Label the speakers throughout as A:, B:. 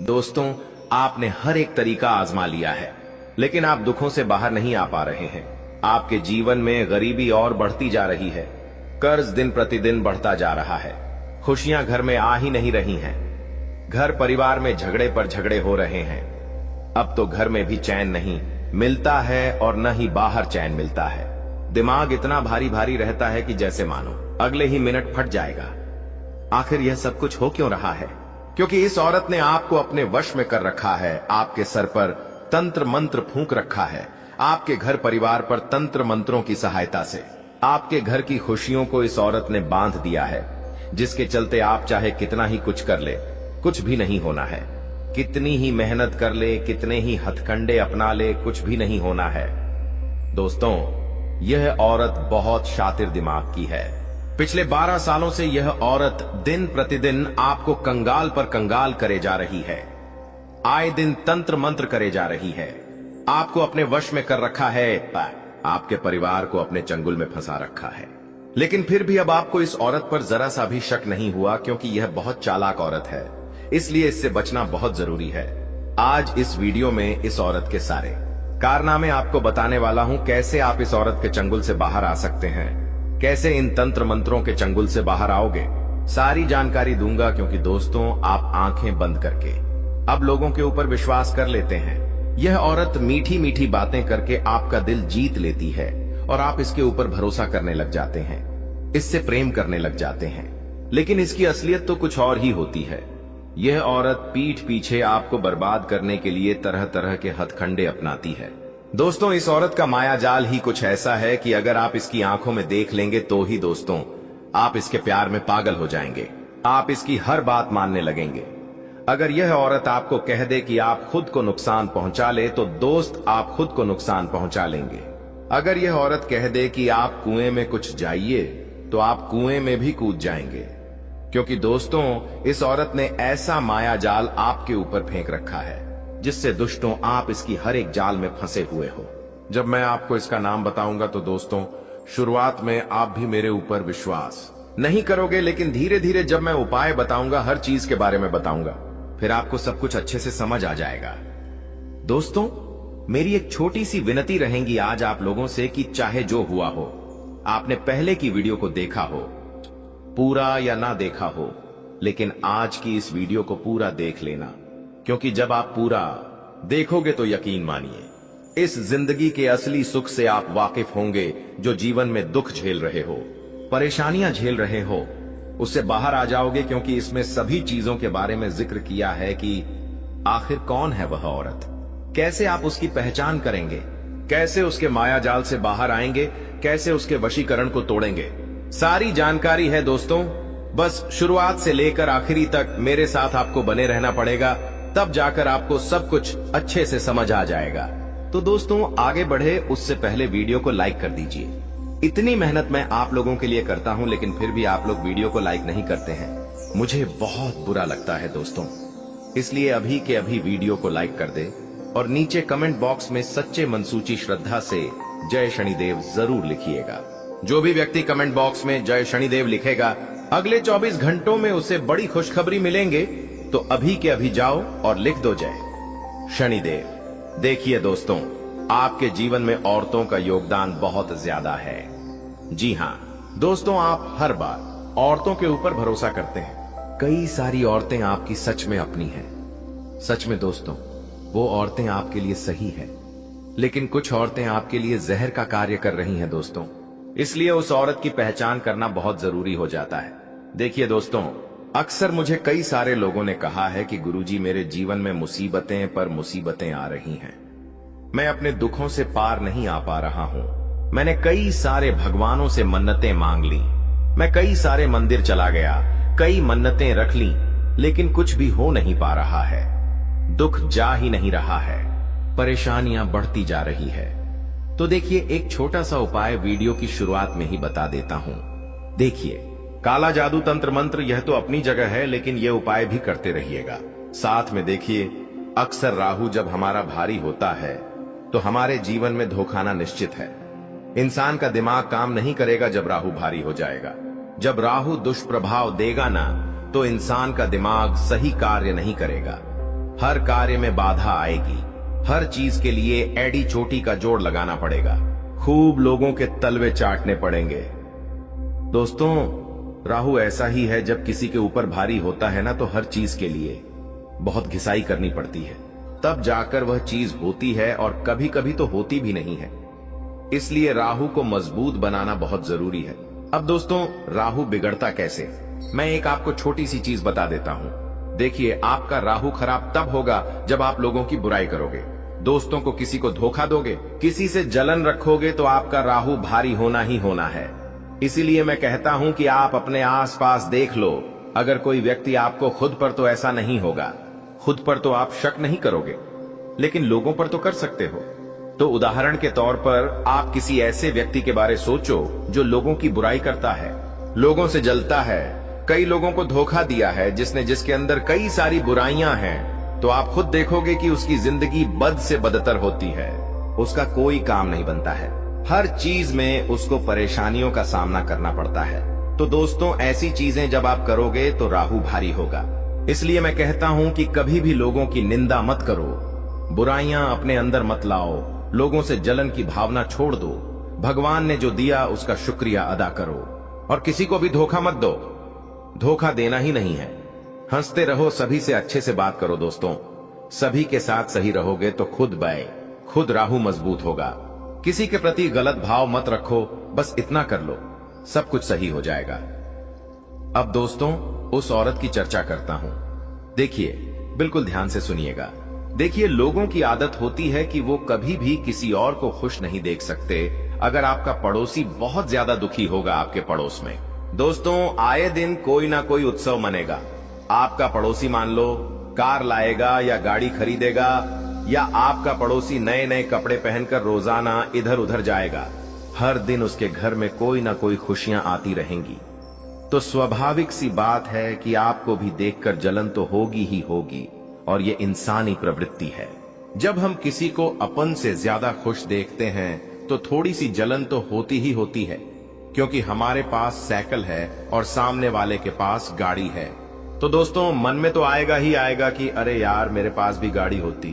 A: दोस्तों, आपने हर एक तरीका आजमा लिया है, लेकिन आप दुखों से बाहर नहीं आ पा रहे हैं। आपके जीवन में गरीबी और बढ़ती जा रही है, कर्ज दिन प्रतिदिन बढ़ता जा रहा है, खुशियां घर में आ ही नहीं रही हैं, घर परिवार में झगड़े पर झगड़े हो रहे हैं। अब तो घर में भी चैन नहीं मिलता है और न ही बाहर चैन मिलता है। दिमाग इतना भारी भारी रहता है कि जैसे मानो अगले ही मिनट फट जाएगा। आखिर यह सब कुछ हो क्यों रहा है? क्योंकि इस औरत ने आपको अपने वश में कर रखा है, आपके सर पर तंत्र मंत्र फूंक रखा है, आपके घर परिवार पर तंत्र मंत्रों की सहायता से आपके घर की खुशियों को इस औरत ने बांध दिया है, जिसके चलते आप चाहे कितना ही कुछ कर ले, कुछ भी नहीं होना है। कितनी ही मेहनत कर ले, कितने ही हथकंडे अपना ले, कुछ भी नहीं होना है। दोस्तों, यह औरत बहुत शातिर दिमाग की है। पिछले 12 सालों से यह औरत दिन प्रतिदिन आपको कंगाल पर कंगाल करे जा रही है, आए दिन तंत्र मंत्र करे जा रही है, आपको अपने वश में कर रखा है, आपके परिवार को अपने चंगुल में फंसा रखा है। लेकिन फिर भी अब आपको इस औरत पर जरा सा भी शक नहीं हुआ, क्योंकि यह बहुत चालाक औरत है, इसलिए इससे बचना बहुत जरूरी है। आज इस वीडियो में इस औरत के सारे कारनामे आपको बताने वाला हूं, कैसे आप इस औरत के चंगुल से बाहर आ सकते हैं, कैसे इन तंत्र मंत्रों के चंगुल से बाहर आओगे। सारी जानकारी दूंगा, क्योंकि दोस्तों, आप आंखें बंद करके अब लोगों के ऊपर विश्वास कर लेते हैं। यह औरत मीठी मीठी बातें करके आपका दिल जीत लेती है और आप इसके ऊपर भरोसा करने लग जाते हैं, इससे प्रेम करने लग जाते हैं। लेकिन इसकी असलियत तो कुछ और ही होती है। यह औरत पीठ पीछे आपको बर्बाद करने के लिए तरह तरह के हथकंडे अपनाती है। दोस्तों, इस औरत का माया जाल ही कुछ ऐसा है कि अगर आप इसकी आंखों में देख लेंगे तो ही दोस्तों आप इसके प्यार में पागल हो जाएंगे, आप इसकी हर बात मानने लगेंगे। अगर यह औरत आपको कह दे कि आप खुद को नुकसान पहुंचा ले, तो दोस्त आप खुद को नुकसान पहुंचा लेंगे। अगर यह औरत कह दे कि आप कुएं में कुछ जाइए, तो आप कुएं में भी कूद जाएंगे, क्योंकि दोस्तों, इस औरत ने ऐसा माया जाल आपके ऊपर फेंक रखा है, जिससे दुष्टों आप इसकी हर एक जाल में फंसे हुए हो। जब मैं आपको इसका नाम बताऊंगा तो दोस्तों, शुरुआत में आप भी मेरे ऊपर विश्वास नहीं करोगे, लेकिन धीरे धीरे जब मैं उपाय बताऊंगा, हर चीज के बारे में बताऊंगा, फिर आपको सब कुछ अच्छे से समझ आ जाएगा। दोस्तों, मेरी एक छोटी सी विनती रहेगी आज आप लोगों से कि चाहे जो हुआ हो, आपने पहले की वीडियो को देखा हो, पूरा या ना देखा हो, लेकिन आज की इस वीडियो को पूरा देख लेना, क्योंकि जब आप पूरा देखोगे तो यकीन मानिए इस जिंदगी के असली सुख से आप वाकिफ होंगे। जो जीवन में दुख झेल रहे हो, परेशानियां झेल रहे हो, उससे बाहर आ जाओगे, क्योंकि इसमें सभी चीजों के बारे में जिक्र किया है कि आखिर कौन है वह औरत, कैसे आप उसकी पहचान करेंगे, कैसे उसके माया जाल से बाहर आएंगे, कैसे उसके वशीकरण को तोड़ेंगे। सारी जानकारी है दोस्तों, बस शुरुआत से लेकर आखिरी तक मेरे साथ आपको बने रहना पड़ेगा, तब जाकर आपको सब कुछ अच्छे से समझ आ जाएगा। तो दोस्तों, आगे बढ़े उससे पहले वीडियो को लाइक कर दीजिए। इतनी मेहनत मैं आप लोगों के लिए करता हूं, लेकिन फिर भी आप लोग वीडियो को लाइक नहीं करते हैं, मुझे बहुत बुरा लगता है दोस्तों। इसलिए अभी के अभी वीडियो को लाइक कर दे और नीचे कमेंट बॉक्स में सच्चे मनसूची श्रद्धा से जय शनिदेव जरूर लिखिएगा। जो भी व्यक्ति कमेंट बॉक्स में जय शनिदेव लिखेगा, अगले 24 घंटों में उसे बड़ी खुशखबरी मिलेंगे। तो अभी के अभी जाओ और लिख दो जय शनिदेव। देखिए दोस्तों, आपके जीवन में औरतों का योगदान बहुत ज्यादा है। जी हां दोस्तों, आप हर बार औरतों के ऊपर भरोसा करते हैं। कई सारी औरतें आपकी सच में अपनी हैं। सच में दोस्तों, वो औरतें आपके लिए सही है, लेकिन कुछ औरतें आपके लिए जहर का कार्य कर रही हैं दोस्तों। इसलिए उस औरत की पहचान करना बहुत जरूरी हो जाता है। देखिए दोस्तों, अक्सर मुझे कई सारे लोगों ने कहा है कि गुरुजी, मेरे जीवन में मुसीबतें पर मुसीबतें आ रही हैं, मैं अपने दुखों से पार नहीं आ पा रहा हूं। मैंने कई सारे भगवानों से मन्नतें मांग ली, मैं कई सारे मंदिर चला गया, कई मन्नतें रख ली, लेकिन कुछ भी हो नहीं पा रहा है। दुख जा ही नहीं रहा है, परेशानियां बढ़ती जा रही है। तो देखिए, एक छोटा सा उपाय वीडियो की शुरुआत में ही बता देता हूं। देखिए, काला जादू तंत्र मंत्र यह तो अपनी जगह है, लेकिन यह उपाय भी करते रहिएगा साथ में। देखिए, अक्सर राहु जब हमारा भारी होता है तो हमारे जीवन में धोखाना निश्चित है। इंसान का दिमाग काम नहीं करेगा जब राहु भारी हो जाएगा। जब राहु दुष्प्रभाव देगा ना, तो इंसान का दिमाग सही कार्य नहीं करेगा। हर कार्य में बाधा आएगी। हर चीज के लिए एड़ी चोटी का जोड़ लगाना पड़ेगा। खूब लोगों के तलवे चाटने पड़ेंगे। दोस्तों, राहु ऐसा ही है, जब किसी के ऊपर भारी होता है ना, तो हर चीज के लिए बहुत घिसाई करनी पड़ती है, तब जाकर वह चीज होती है, और कभी कभी तो होती भी नहीं है। इसलिए राहु को मजबूत बनाना बहुत जरूरी है। अब दोस्तों, राहु बिगड़ता कैसे, मैं एक आपको छोटी सी चीज बता देता हूं। देखिए, आपका राहु खराब तब होगा जब आप लोगों की बुराई करोगे, दोस्तों को किसी को धोखा दोगे, किसी से जलन रखोगे, तो आपका राहु भारी होना ही होना है। इसीलिए मैं कहता हूं कि आप अपने आसपास देख लो। अगर कोई व्यक्ति आपको, खुद पर तो ऐसा नहीं होगा, खुद पर तो आप शक नहीं करोगे, लेकिन लोगों पर तो कर सकते हो। तो उदाहरण के तौर पर आप किसी ऐसे व्यक्ति के बारे सोचो जो लोगों की बुराई करता है, लोगों से जलता है, कई लोगों को धोखा दिया है, जिसके अंदर कई सारी बुराइयां हैं, तो आप खुद देखोगे कि उसकी जिंदगी बद से बदतर होती है। उसका कोई काम नहीं बनता है, हर चीज में उसको परेशानियों का सामना करना पड़ता है। तो दोस्तों, ऐसी चीजें जब आप करोगे तो राहु भारी होगा। इसलिए मैं कहता हूं कि कभी भी लोगों की निंदा मत करो, बुराइयां अपने अंदर मत लाओ, लोगों से जलन की भावना छोड़ दो। भगवान ने जो दिया उसका शुक्रिया अदा करो, और किसी को भी धोखा मत दो। धोखा देना ही नहीं है। हंसते रहो, सभी से अच्छे से बात करो। दोस्तों, सभी के साथ सही रहोगे तो खुद राहु मजबूत होगा। किसी के प्रति गलत भाव मत रखो, बस इतना कर लो, सब कुछ सही हो जाएगा। अब दोस्तों, उस औरत की चर्चा करता हूं। देखिए, बिल्कुल ध्यान से सुनिएगा। देखिए, लोगों की आदत होती है कि वो कभी भी किसी और को खुश नहीं देख सकते। अगर आपका पड़ोसी बहुत ज्यादा दुखी होगा आपके पड़ोस में, दोस्तों, आए दिन कोई ना कोई उत्सव मनेगा। आपका पड़ोसी मान लो कार लाएगा या गाड़ी खरीदेगा, या आपका पड़ोसी नए नए कपड़े पहनकर रोजाना इधर उधर जाएगा। हर दिन उसके घर में कोई ना कोई खुशियां आती रहेंगी। तो स्वाभाविक सी बात है कि आपको भी देखकर जलन तो होगी ही होगी, और ये इंसानी प्रवृत्ति है। जब हम किसी को अपन से ज्यादा खुश देखते हैं तो थोड़ी सी जलन तो होती ही होती है, क्योंकि हमारे पास साइकिल है और सामने वाले के पास गाड़ी है। तो दोस्तों, मन में तो आएगा ही आएगा कि अरे यार, मेरे पास भी गाड़ी होती।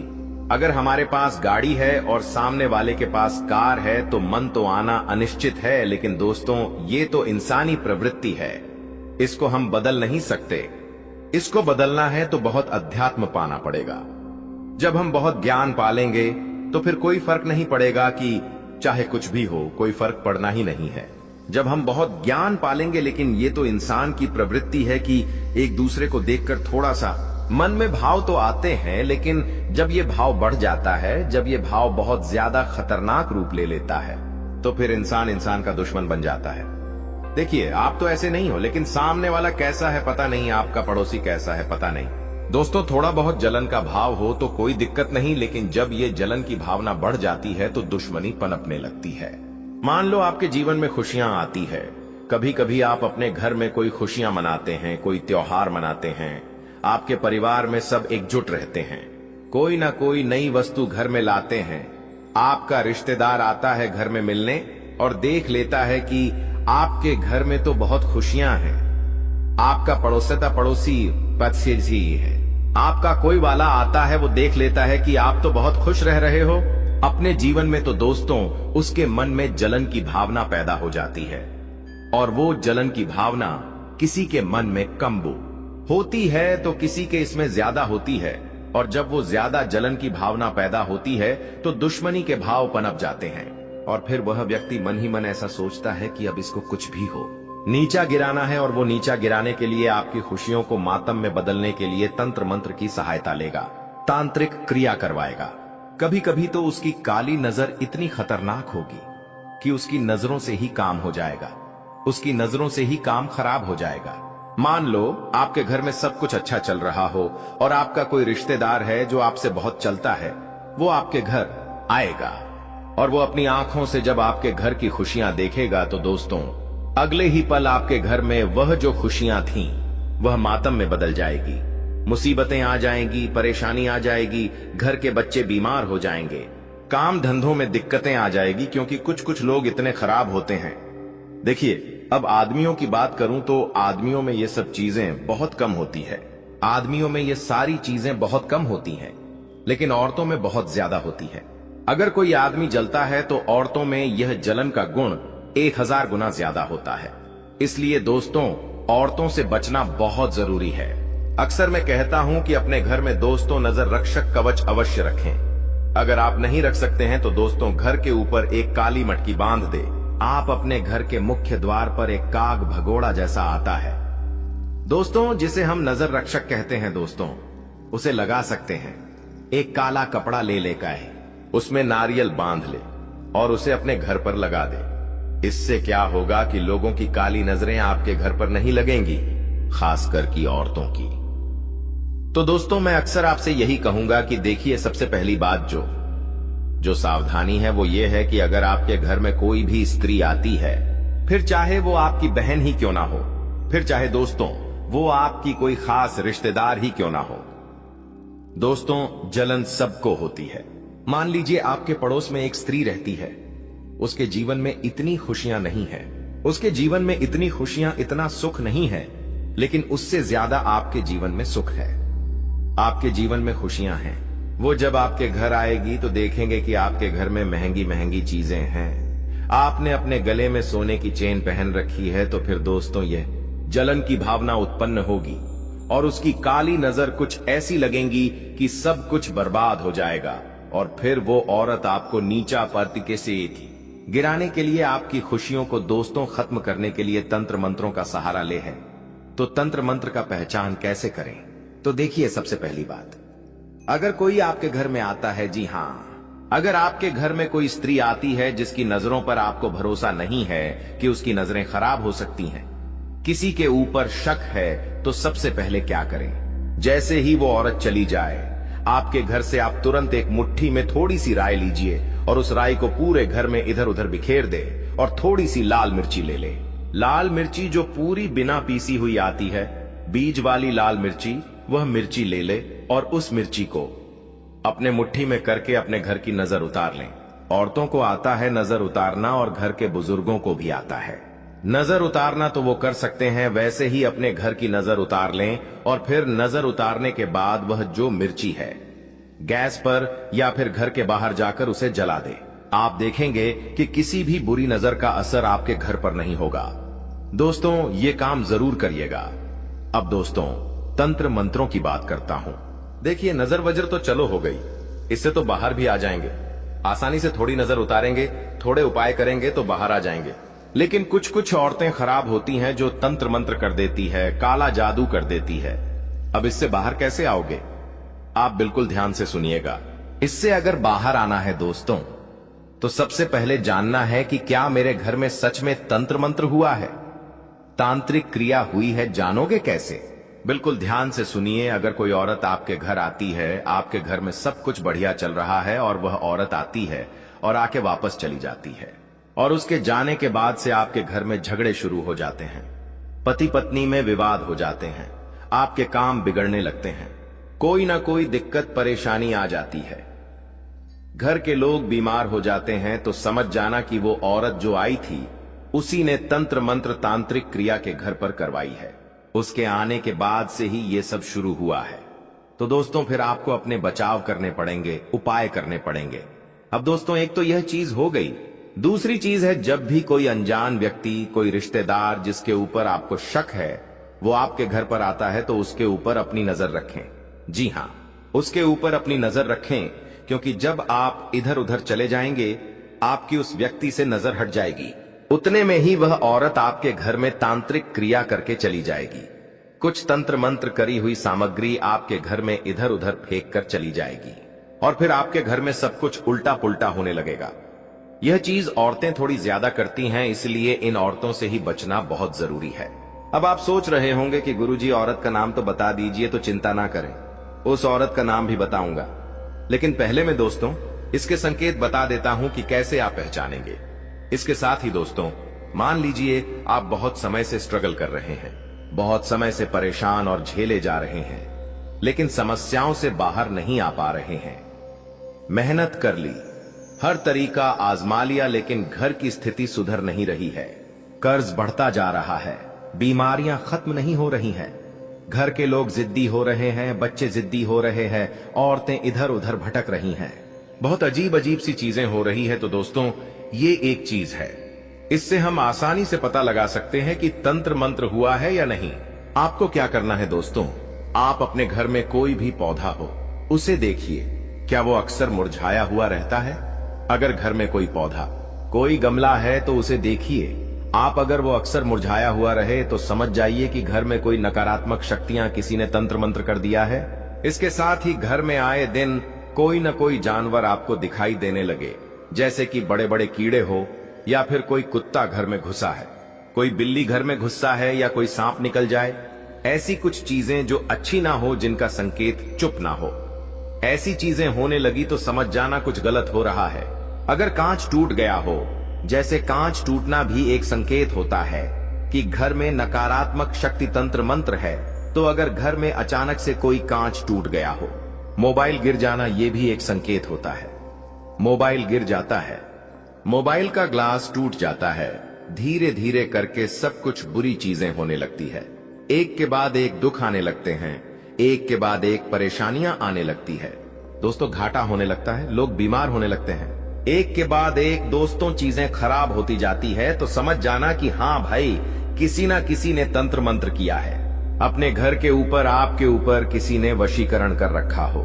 A: अगर हमारे पास गाड़ी है और सामने वाले के पास कार है तो मन तो आना अनिश्चित है। लेकिन दोस्तों, ये तो इंसानी प्रवृत्ति है, इसको हम बदल नहीं सकते। इसको बदलना है तो बहुत अध्यात्म पाना पड़ेगा। जब हम बहुत ज्ञान पालेंगे तो फिर कोई फर्क नहीं पड़ेगा कि चाहे कुछ भी हो, कोई फर्क पड़ना ही नहीं है जब हम बहुत ज्ञान पालेंगे। लेकिन ये तो इंसान की प्रवृत्ति है कि एक दूसरे को देखकर थोड़ा सा मन में भाव तो आते हैं, लेकिन जब ये भाव बढ़ जाता है, जब ये भाव बहुत ज्यादा खतरनाक रूप ले लेता है, तो फिर इंसान का दुश्मन बन जाता है। देखिए, आप तो ऐसे नहीं हो, लेकिन सामने वाला कैसा है पता नहीं, आपका पड़ोसी कैसा है पता नहीं। दोस्तों, थोड़ा बहुत जलन का भाव हो तो कोई दिक्कत नहीं, लेकिन जब ये जलन की भावना बढ़ जाती है तो दुश्मनी पनपने लगती है। मान लो आपके जीवन में खुशियां आती है, कभी कभी आप अपने घर में कोई खुशियां मनाते हैं, कोई त्योहार मनाते हैं, आपके परिवार में सब एकजुट रहते हैं, कोई ना कोई नई वस्तु घर में लाते हैं। आपका रिश्तेदार आता है घर में मिलने और देख लेता है कि आपके घर में तो बहुत खुशियां हैं। आपका पड़ोसी पड़ोसी है, आपका कोई वाला आता है, वो देख लेता है कि आप तो बहुत खुश रह रहे हो अपने जीवन में, तो दोस्तों, उसके मन में जलन की भावना पैदा हो जाती है। और वो जलन की भावना किसी के मन में कम होती है तो किसी के इसमें ज्यादा होती है। और जब वो ज्यादा जलन की भावना पैदा होती है तो दुश्मनी के भाव पनप जाते हैं, और फिर वह व्यक्ति मन ही मन ऐसा सोचता है कि अब इसको कुछ भी हो नीचा गिराना है, और वो नीचा गिराने के लिए आपकी खुशियों को मातम में बदलने के लिए तंत्र मंत्र की सहायता लेगा, तांत्रिक क्रिया करवाएगा। कभी कभी तो उसकी काली नजर इतनी खतरनाक होगी कि उसकी नजरों से ही काम हो जाएगा, उसकी नजरों से ही काम खराब हो जाएगा। मान लो आपके घर में सब कुछ अच्छा चल रहा हो और आपका कोई रिश्तेदार है जो आपसे बहुत चलता है, वो आपके घर आएगा, और वो अपनी आंखों से जब आपके घर की खुशियां देखेगा तो दोस्तों, अगले ही पल आपके घर में वह जो खुशियां थीं वह मातम में बदल जाएगी। मुसीबतें आ जाएंगी, परेशानी आ जाएगी, घर के बच्चे बीमार हो जाएंगे, काम धंधों में दिक्कतें आ जाएगी, क्योंकि कुछ लोग इतने खराब होते हैं। देखिए, अब आदमियों की बात करूं तो आदमियों में ये सब चीजें बहुत कम होती है। आदमियों में ये सारी चीजें बहुत कम होती हैं, लेकिन औरतों में बहुत ज्यादा होती है। अगर कोई आदमी जलता है तो औरतों में यह जलन का गुण 1000 गुना ज्यादा होता है। इसलिए दोस्तों, औरतों से बचना बहुत जरूरी है। अक्सर मैं कहता हूं कि अपने घर में दोस्तों नजर रक्षक कवच अवश्य रखें। अगर आप नहीं रख सकते हैं तो दोस्तों, घर के ऊपर एक काली मटकी बांध दे। आप अपने घर के मुख्य द्वार पर एक काग भगोड़ा जैसा आता है दोस्तों, जिसे हम नजर रक्षक कहते हैं दोस्तों, उसे लगा सकते हैं। एक काला कपड़ा ले लेकर उसमें नारियल बांध ले और उसे अपने घर पर लगा दे। इससे क्या होगा कि लोगों की काली नजरें आपके घर पर नहीं लगेंगी, खासकर की औरतों की। तो दोस्तों, मैं अक्सर आपसे यही कहूंगा कि देखिए, सबसे पहली बात जो सावधानी है वो ये है कि अगर आपके घर में कोई भी स्त्री आती है, फिर चाहे वो आपकी बहन ही क्यों ना हो, फिर चाहे दोस्तों वो आपकी कोई खास रिश्तेदार ही क्यों ना हो, दोस्तों जलन सबको होती है। मान लीजिए आपके पड़ोस में एक स्त्री रहती है, उसके जीवन में इतनी खुशियां नहीं है, उसके जीवन में इतनी खुशियां, इतना सुख नहीं है, लेकिन उससे ज्यादा आपके जीवन में सुख है, आपके जीवन में खुशियां हैं। वो जब आपके घर आएगी तो देखेंगे कि आपके घर में महंगी महंगी चीजें हैं, आपने अपने गले में सोने की चेन पहन रखी है, तो फिर दोस्तों ये जलन की भावना उत्पन्न होगी और उसकी काली नजर कुछ ऐसी लगेंगी कि सब कुछ बर्बाद हो जाएगा। और फिर वो औरत आपको नीचा पर्तिके से गिराने के लिए, आपकी खुशियों को दोस्तों खत्म करने के लिए तंत्र मंत्रों का सहारा ले है। तो तंत्र मंत्र का पहचान कैसे करें? तो देखिए, सबसे पहली बात, अगर कोई आपके घर में आता है, जी हां, अगर आपके घर में कोई स्त्री आती है जिसकी नजरों पर आपको भरोसा नहीं है कि उसकी नजरें खराब हो सकती हैं, किसी के ऊपर शक है, तो सबसे पहले क्या करें? जैसे ही वो औरत चली जाए, आपके घर से आप तुरंत एक मुट्ठी में थोड़ी सी राई लीजिए और उस राई को पूरे घर में इधर उधर बिखेर दे और थोड़ी सी लाल मिर्ची ले ले। लाल मिर्ची जो पूरी बिना पीसी हुई आती है, बीज वाली लाल मिर्ची, वह मिर्ची ले ले और उस मिर्ची को अपने मुट्ठी में करके अपने घर की नजर उतार लें। औरतों को आता है नजर उतारना और घर के बुजुर्गों को भी आता है नजर उतारना, तो वो कर सकते हैं। वैसे ही अपने घर की नजर उतार लें और फिर नजर उतारने के बाद वह जो मिर्ची है, गैस पर या फिर घर के बाहर जाकर उसे जला दे। आप देखेंगे कि किसी भी बुरी नजर का असर आपके घर पर नहीं होगा। दोस्तों, ये काम जरूर करिएगा। अब दोस्तों, तंत्र मंत्रों की बात करता हूं। देखिए, नजर वजर तो चलो हो गई, इससे तो बाहर भी आ जाएंगे। आसानी से थोड़ी नजर उतारेंगे, थोड़े उपाय करेंगे तो बाहर आ जाएंगे। लेकिन कुछ कुछ औरतें खराब होती हैं जो तंत्र मंत्र कर देती है, काला जादू कर देती है। अब इससे बाहर कैसे आओगे? आप बिल्कुल ध्यान से सुनिएगा। इससे अगर बाहर आना है दोस्तों, तो सबसे पहले जानना है कि क्या मेरे घर में सच में तंत्र मंत्र हुआ है, तांत्रिक क्रिया हुई है। जानोगे कैसे? बिल्कुल ध्यान से सुनिए। अगर कोई औरत आपके घर आती है, आपके घर में सब कुछ बढ़िया चल रहा है और वह औरत आती है और आके वापस चली जाती है, और उसके जाने के बाद से आपके घर में झगड़े शुरू हो जाते हैं, पति पत्नी में विवाद हो जाते हैं, आपके काम बिगड़ने लगते हैं, कोई ना कोई दिक्कत परेशानी आ जाती है, घर के लोग बीमार हो जाते हैं, तो समझ जाना कि वो औरत जो आई थी, उसी ने तंत्र मंत्र तांत्रिक क्रिया के घर पर करवाई है। उसके आने के बाद से ही ये सब शुरू हुआ है। तो दोस्तों, फिर आपको अपने बचाव करने पड़ेंगे, उपाय करने पड़ेंगे। अब दोस्तों, एक तो यह चीज हो गई। दूसरी चीज है, जब भी कोई अनजान व्यक्ति, कोई रिश्तेदार जिसके ऊपर आपको शक है, वो आपके घर पर आता है, तो उसके ऊपर अपनी नजर रखें। जी हां, उसके ऊपर अपनी नजर रखें, क्योंकि जब आप इधर उधर चले जाएंगे, आपकी उस व्यक्ति से नजर हट जाएगी। उतने में ही वह औरत आपके घर में तांत्रिक क्रिया करके चली जाएगी। कुछ तंत्र मंत्र करी हुई सामग्री आपके घर में इधर उधर फेंक कर चली जाएगी और फिर आपके घर में सब कुछ उल्टा पुल्टा होने लगेगा। यह चीज औरतें थोड़ी ज्यादा करती हैं, इसलिए इन औरतों से ही बचना बहुत जरूरी है। अब आप सोच रहे होंगे कि गुरुजी, औरत का नाम तो बता दीजिए। तो चिंता ना करें, उस औरत का नाम भी बताऊंगा, लेकिन पहले मैं दोस्तों इसके संकेत बता देता हूं कि कैसे आप पहचानेंगे। इसके साथ ही दोस्तों, मान लीजिए आप बहुत समय से स्ट्रगल कर रहे हैं, बहुत समय से परेशान और झेले जा रहे हैं, लेकिन समस्याओं से बाहर नहीं आ पा रहे हैं। मेहनत कर ली, हर तरीका आजमा लिया, लेकिन घर की स्थिति सुधर नहीं रही है, कर्ज बढ़ता जा रहा है, बीमारियां खत्म नहीं हो रही हैं, घर के लोग जिद्दी हो रहे हैं, बच्चे जिद्दी हो रहे हैं, औरतें इधर उधर भटक रही हैं, बहुत अजीब अजीब सी चीजें हो रही है। तो दोस्तों, ये एक चीज है, इससे हम आसानी से पता लगा सकते हैं कि तंत्र मंत्र हुआ है या नहीं। आपको क्या करना है दोस्तों, आप अपने घर में कोई भी पौधा हो उसे देखिए, क्या वो अक्सर मुरझाया हुआ रहता है? अगर घर में कोई पौधा, कोई गमला है तो उसे देखिए, आप अगर वो अक्सर मुरझाया हुआ रहे तो समझ जाइए कि घर में कोई नकारात्मक शक्तियां किसी ने तंत्र मंत्र कर दिया है। इसके साथ ही घर में आए दिन कोई न कोई जानवर आपको दिखाई देने लगे, जैसे कि बड़े बड़े कीड़े हो, या फिर कोई कुत्ता घर में घुसा है, कोई बिल्ली घर में घुसा है, या कोई सांप निकल जाए। ऐसी कुछ चीजें जो अच्छी ना हो, जिनका संकेत चुप ना हो, ऐसी चीजें होने लगी तो समझ जाना कुछ गलत हो रहा है। अगर कांच टूट गया हो, जैसे कांच टूटना भी एक संकेत होता है कि घर में नकारात्मक शक्ति तंत्र मंत्र है, तो अगर घर में अचानक से कोई कांच टूट गया हो, मोबाइल गिर जाना ये भी एक संकेत होता है। मोबाइल गिर जाता है, मोबाइल का ग्लास टूट जाता है, धीरे धीरे करके सब कुछ बुरी चीजें होने लगती है। एक के बाद एक दुख आने लगते हैं, एक के बाद एक परेशानियां आने लगती है। दोस्तों, घाटा होने लगता है, लोग बीमार होने लगते हैं, एक के बाद एक दोस्तों चीजें खराब होती जाती है। तो समझ जाना कि हाँ भाई, किसी ना किसी ने तंत्र मंत्र किया है। अपने घर के ऊपर, आपके ऊपर किसी ने वशीकरण कर रखा हो।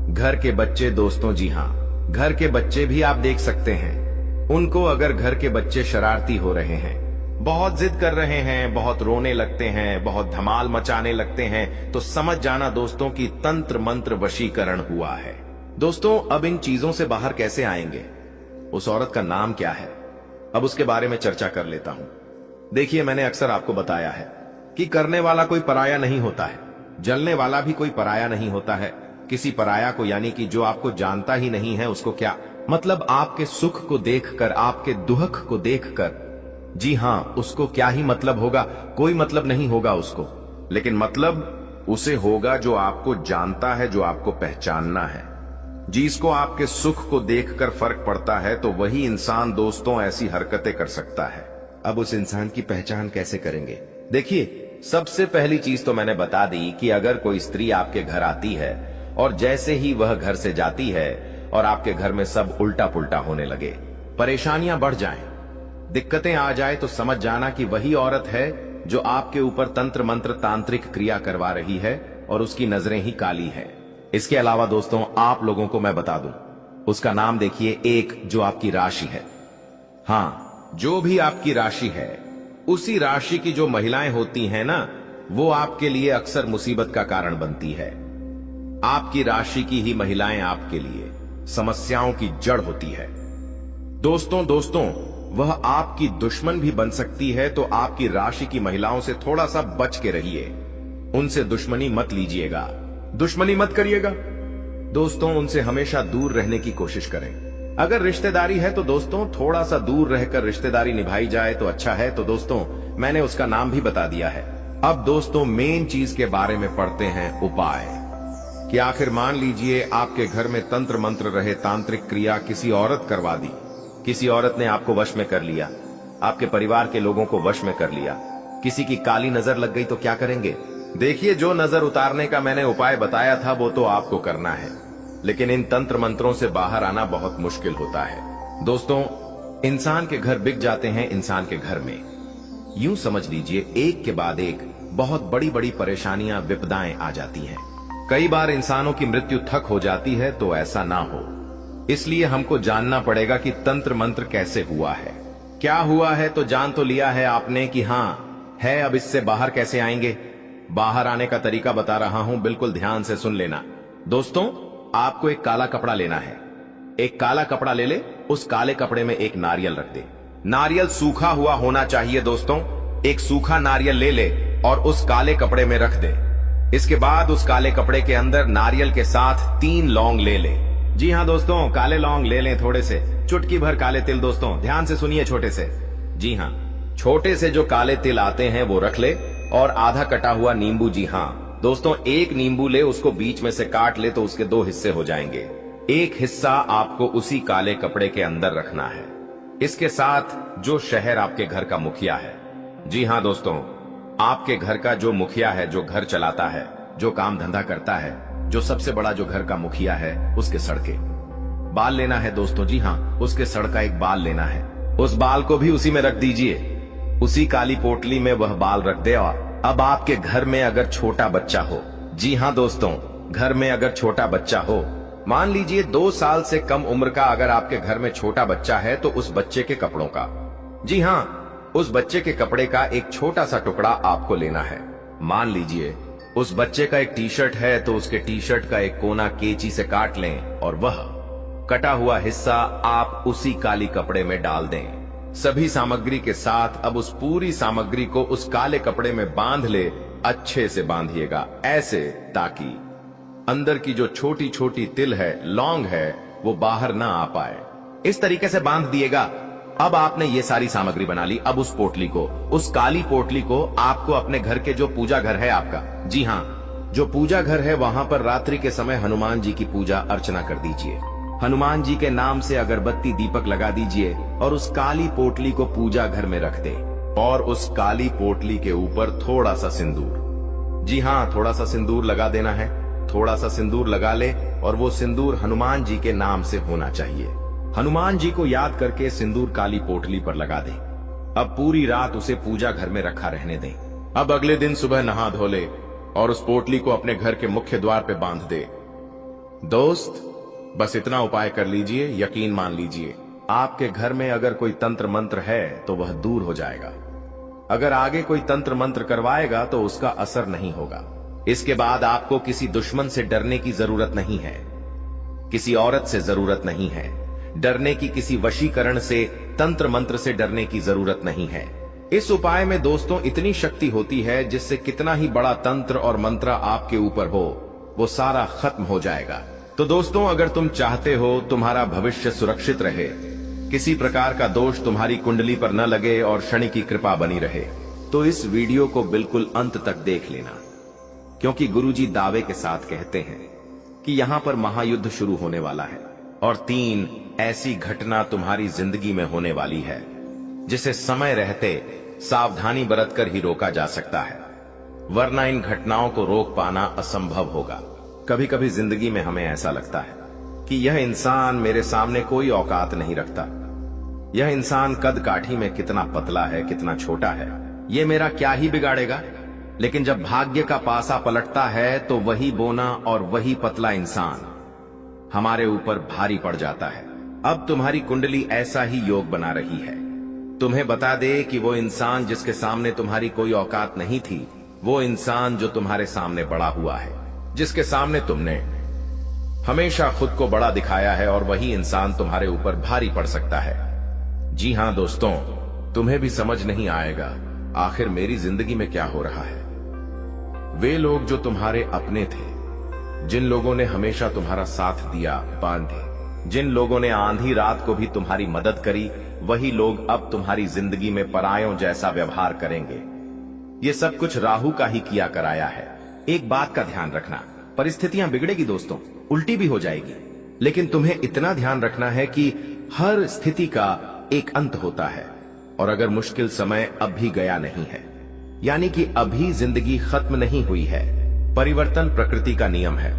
A: घर के बच्चे दोस्तों, जी हाँ, घर के बच्चे भी आप देख सकते हैं। उनको अगर घर के बच्चे शरारती हो रहे हैं, बहुत जिद कर रहे हैं, बहुत रोने लगते हैं, बहुत धमाल मचाने लगते हैं, तो समझ जाना दोस्तों कि तंत्र मंत्र वशीकरण हुआ है। दोस्तों, अब इन चीजों से बाहर कैसे आएंगे? उस औरत का नाम क्या है? अब उसके बारे में चर्चा कर लेता हूं। देखिए, मैंने अक्सर आपको बताया है कि करने वाला कोई पराया नहीं होता है, जलने वाला भी कोई पराया नहीं होता है। किसी पराया को, यानी कि जो आपको जानता ही नहीं है, उसको क्या मतलब? आपके सुख को देखकर, आपके दुख को देखकर, जी हां, उसको क्या ही मतलब होगा? कोई मतलब नहीं होगा उसको, लेकिन मतलब उसे होगा जो आपको जानता है, जो आपको पहचानना है। जिसको आपके सुख को देखकर फर्क पड़ता है, तो वही इंसान दोस्तों ऐसी हरकतें कर सकता है। अब उस इंसान की पहचान कैसे करेंगे? देखिए, सबसे पहली चीज तो मैंने बता दी कि अगर कोई स्त्री आपके घर आती है और जैसे ही वह घर से जाती है और आपके घर में सब उल्टा पुल्टा होने लगे, परेशानियां बढ़ जाएं, दिक्कतें आ जाए, तो समझ जाना कि वही औरत है जो आपके ऊपर तंत्र मंत्र तांत्रिक क्रिया करवा रही है, और उसकी नजरें ही काली हैं। इसके अलावा दोस्तों, आप लोगों को मैं बता दूं, उसका नाम देखिए, एक जो आपकी राशि है। हां, जो भी आपकी राशि है, उसी राशि की जो महिलाएं होती हैं ना, वो आपके लिए अक्सर मुसीबत का कारण बनती है। आपकी राशि की ही महिलाएं आपके लिए समस्याओं की जड़ होती है। दोस्तों, वह आपकी दुश्मन भी बन सकती है, तो आपकी राशि की महिलाओं से थोड़ा सा बच के रहिए। उनसे दुश्मनी मत लीजिएगा, दुश्मनी मत करिएगा। दोस्तों, उनसे हमेशा दूर रहने की कोशिश करें। अगर रिश्तेदारी है तो दोस्तों, थोड़ा सा दूर रहकर रिश्तेदारी निभाई जाए तो अच्छा है। तो दोस्तों, मैंने उसका नाम भी बता दिया है। अब दोस्तों, मेन चीज के बारे में पढ़ते हैं, उपाय। कि आखिर मान लीजिए आपके घर में तंत्र मंत्र रहे, तांत्रिक क्रिया किसी औरत करवा दी, किसी औरत ने आपको वश में कर लिया, आपके परिवार के लोगों को वश में कर लिया, किसी की काली नजर लग गई, तो क्या करेंगे? देखिए, जो नजर उतारने का मैंने उपाय बताया था वो तो आपको करना है, लेकिन इन तंत्र मंत्रों से बाहर आना बहुत मुश्किल होता है। दोस्तों, इंसान के घर बिक जाते हैं इंसान के घर में। यूं समझ लीजिए, एक के बाद एक बहुत बड़ी बड़ी परेशानियां, विपदाएं आ जाती हैं। कई बार इंसानों की मृत्यु तक हो जाती है। तो ऐसा ना हो, इसलिए हमको जानना पड़ेगा कि तंत्र मंत्र कैसे हुआ है। क्या हुआ है तो जान तो लिया है आपने कि हाँ है, अब इससे बाहर कैसे आएंगे? बाहर आने का तरीका बता रहा हूं, बिल्कुल ध्यान से सुन लेना। दोस्तों, आपको एक काला कपड़ा लेना है। एक काला कपड़ा ले ले, उस काले कपड़े में एक नारियल रख दे। नारियल सूखा हुआ होना चाहिए दोस्तों। एक सूखा नारियल ले ले और उस काले कपड़े में रख दे। इसके बाद उस काले कपड़े के अंदर नारियल के साथ 3 लौंग ले ले। जी हाँ दोस्तों, काले लौंग ले लें, थोड़े से, चुटकी भर काले तिल। दोस्तों, ध्यान से सुनिए, छोटे से, जी हाँ, छोटे से जो काले तिल आते हैं वो रख ले, और आधा कटा हुआ नींबू। जी हाँ दोस्तों, एक नींबू ले, उसको बीच में से काट ले तो उसके 2 हिस्से हो जाएंगे। एक हिस्सा आपको उसी काले कपड़े के अंदर रखना है। इसके साथ जो शहर आपके घर का मुखिया है, जी हाँ दोस्तों, आपके घर का जो मुखिया है, जो घर चलाता है, जो काम धंधा करता है, जो सबसे बड़ा जो घर का मुखिया है, उसके सड़ के बाल लेना है दोस्तों। जी हाँ, उसके सड़ का एक बाल लेना है। उस बाल को भी उसी में रख दीजिए, उसी काली पोटली में वह बाल रख दे। अब आपके घर में अगर छोटा बच्चा हो, जी हाँ दोस्तों, घर में अगर छोटा बच्चा हो, मान लीजिए 2 साल से कम उम्र का अगर आपके घर में छोटा बच्चा है, तो उस बच्चे के कपड़ों का, जी हाँ, उस बच्चे के कपड़े का एक छोटा सा टुकड़ा आपको लेना है। मान लीजिए उस बच्चे का एक टी शर्ट है, तो उसके टी शर्ट का एक कोना कैंची से काट लें और वह कटा हुआ हिस्सा आप उसी काली कपड़े में डाल दें। सभी सामग्री के साथ अब उस पूरी सामग्री को उस काले कपड़े में बांध ले। अच्छे से बांधिएगा, ऐसे ताकि अंदर की जो छोटी छोटी तिल है, लौंग है, वो बाहर ना आ पाए। इस तरीके से बांध दिएगा। अब आपने ये सारी सामग्री बना ली। अब उस पोटली को, उस काली पोटली को आपको अपने घर के जो पूजा घर है आपका, जी हाँ, जो पूजा घर है, वहां पर रात्रि के समय हनुमान जी की पूजा अर्चना कर दीजिए। हनुमान जी के नाम से अगरबत्ती दीपक लगा दीजिए और उस काली पोटली को पूजा घर में रख दे। और उस काली पोटली के ऊपर थोड़ा सा सिंदूर, जी हाँ, थोड़ा सा सिंदूर लगा देना है। थोड़ा सा सिंदूर लगा ले और वो सिंदूर हनुमान जी के नाम से होना चाहिए। हनुमान जी को याद करके सिंदूर काली पोटली पर लगा दे। अब पूरी रात उसे पूजा घर में रखा रहने दें। अब अगले दिन सुबह नहा धो ले और उस पोटली को अपने घर के मुख्य द्वार पे बांध दे। दोस्त, बस इतना उपाय कर लीजिए, यकीन मान लीजिए, आपके घर में अगर कोई तंत्र मंत्र है तो वह दूर हो जाएगा। अगर आगे कोई तंत्र मंत्र करवाएगा तो उसका असर नहीं होगा। इसके बाद आपको किसी दुश्मन से डरने की जरूरत नहीं है, किसी औरत से जरूरत नहीं है डरने की, किसी वशीकरण से, तंत्र मंत्र से डरने की जरूरत नहीं है। इस उपाय में दोस्तों इतनी शक्ति होती है जिससे कितना ही बड़ा तंत्र और मंत्र आपके ऊपर हो, वो सारा खत्म हो जाएगा। तो दोस्तों, अगर तुम चाहते हो तुम्हारा भविष्य सुरक्षित रहे, किसी प्रकार का दोष तुम्हारी कुंडली पर न लगे और शनि की कृपा बनी रहे, तो इस वीडियो को बिल्कुल अंत तक देख लेना, क्योंकि गुरुजी दावे के साथ कहते हैं कि यहाँ पर महायुद्ध शुरू होने वाला है और 3 ऐसी घटना तुम्हारी जिंदगी में होने वाली है जिसे समय रहते सावधानी बरतकर ही रोका जा सकता है, वरना इन घटनाओं को रोक पाना असंभव होगा। कभी कभी जिंदगी में हमें ऐसा लगता है कि यह इंसान मेरे सामने कोई औकात नहीं रखता, यह इंसान कद काठी में कितना पतला है, कितना छोटा है, ये मेरा क्या ही बिगाड़ेगा। लेकिन जब भाग्य का पासा पलटता है तो वही बोना और वही पतला इंसान हमारे ऊपर भारी पड़ जाता है। अब तुम्हारी कुंडली ऐसा ही योग बना रही है। तुम्हें बता दे कि वो इंसान जिसके सामने तुम्हारी कोई औकात नहीं थी, वो इंसान जो तुम्हारे सामने बड़ा हुआ है, जिसके सामने तुमने हमेशा खुद को बड़ा दिखाया है, और वही इंसान तुम्हारे ऊपर भारी पड़ सकता है। जी हां दोस्तों, तुम्हें भी समझ नहीं आएगा आखिर मेरी जिंदगी में क्या हो रहा है। वे लोग जो तुम्हारे अपने थे, जिन लोगों ने हमेशा तुम्हारा साथ दिया, बांधे, जिन लोगों ने आंधी रात को भी तुम्हारी मदद करी, वही लोग अब तुम्हारी जिंदगी में परायों जैसा व्यवहार करेंगे। ये सब कुछ राहु का ही किया कराया है। एक बात का ध्यान रखना, परिस्थितियां बिगड़ेगी दोस्तों, उल्टी भी हो जाएगी, लेकिन तुम्हें इतना ध्यान रखना है कि हर स्थिति का एक अंत होता है। और अगर मुश्किल समय अब भी गया नहीं है, यानी कि अभी जिंदगी खत्म नहीं हुई है, परिवर्तन प्रकृति का नियम है।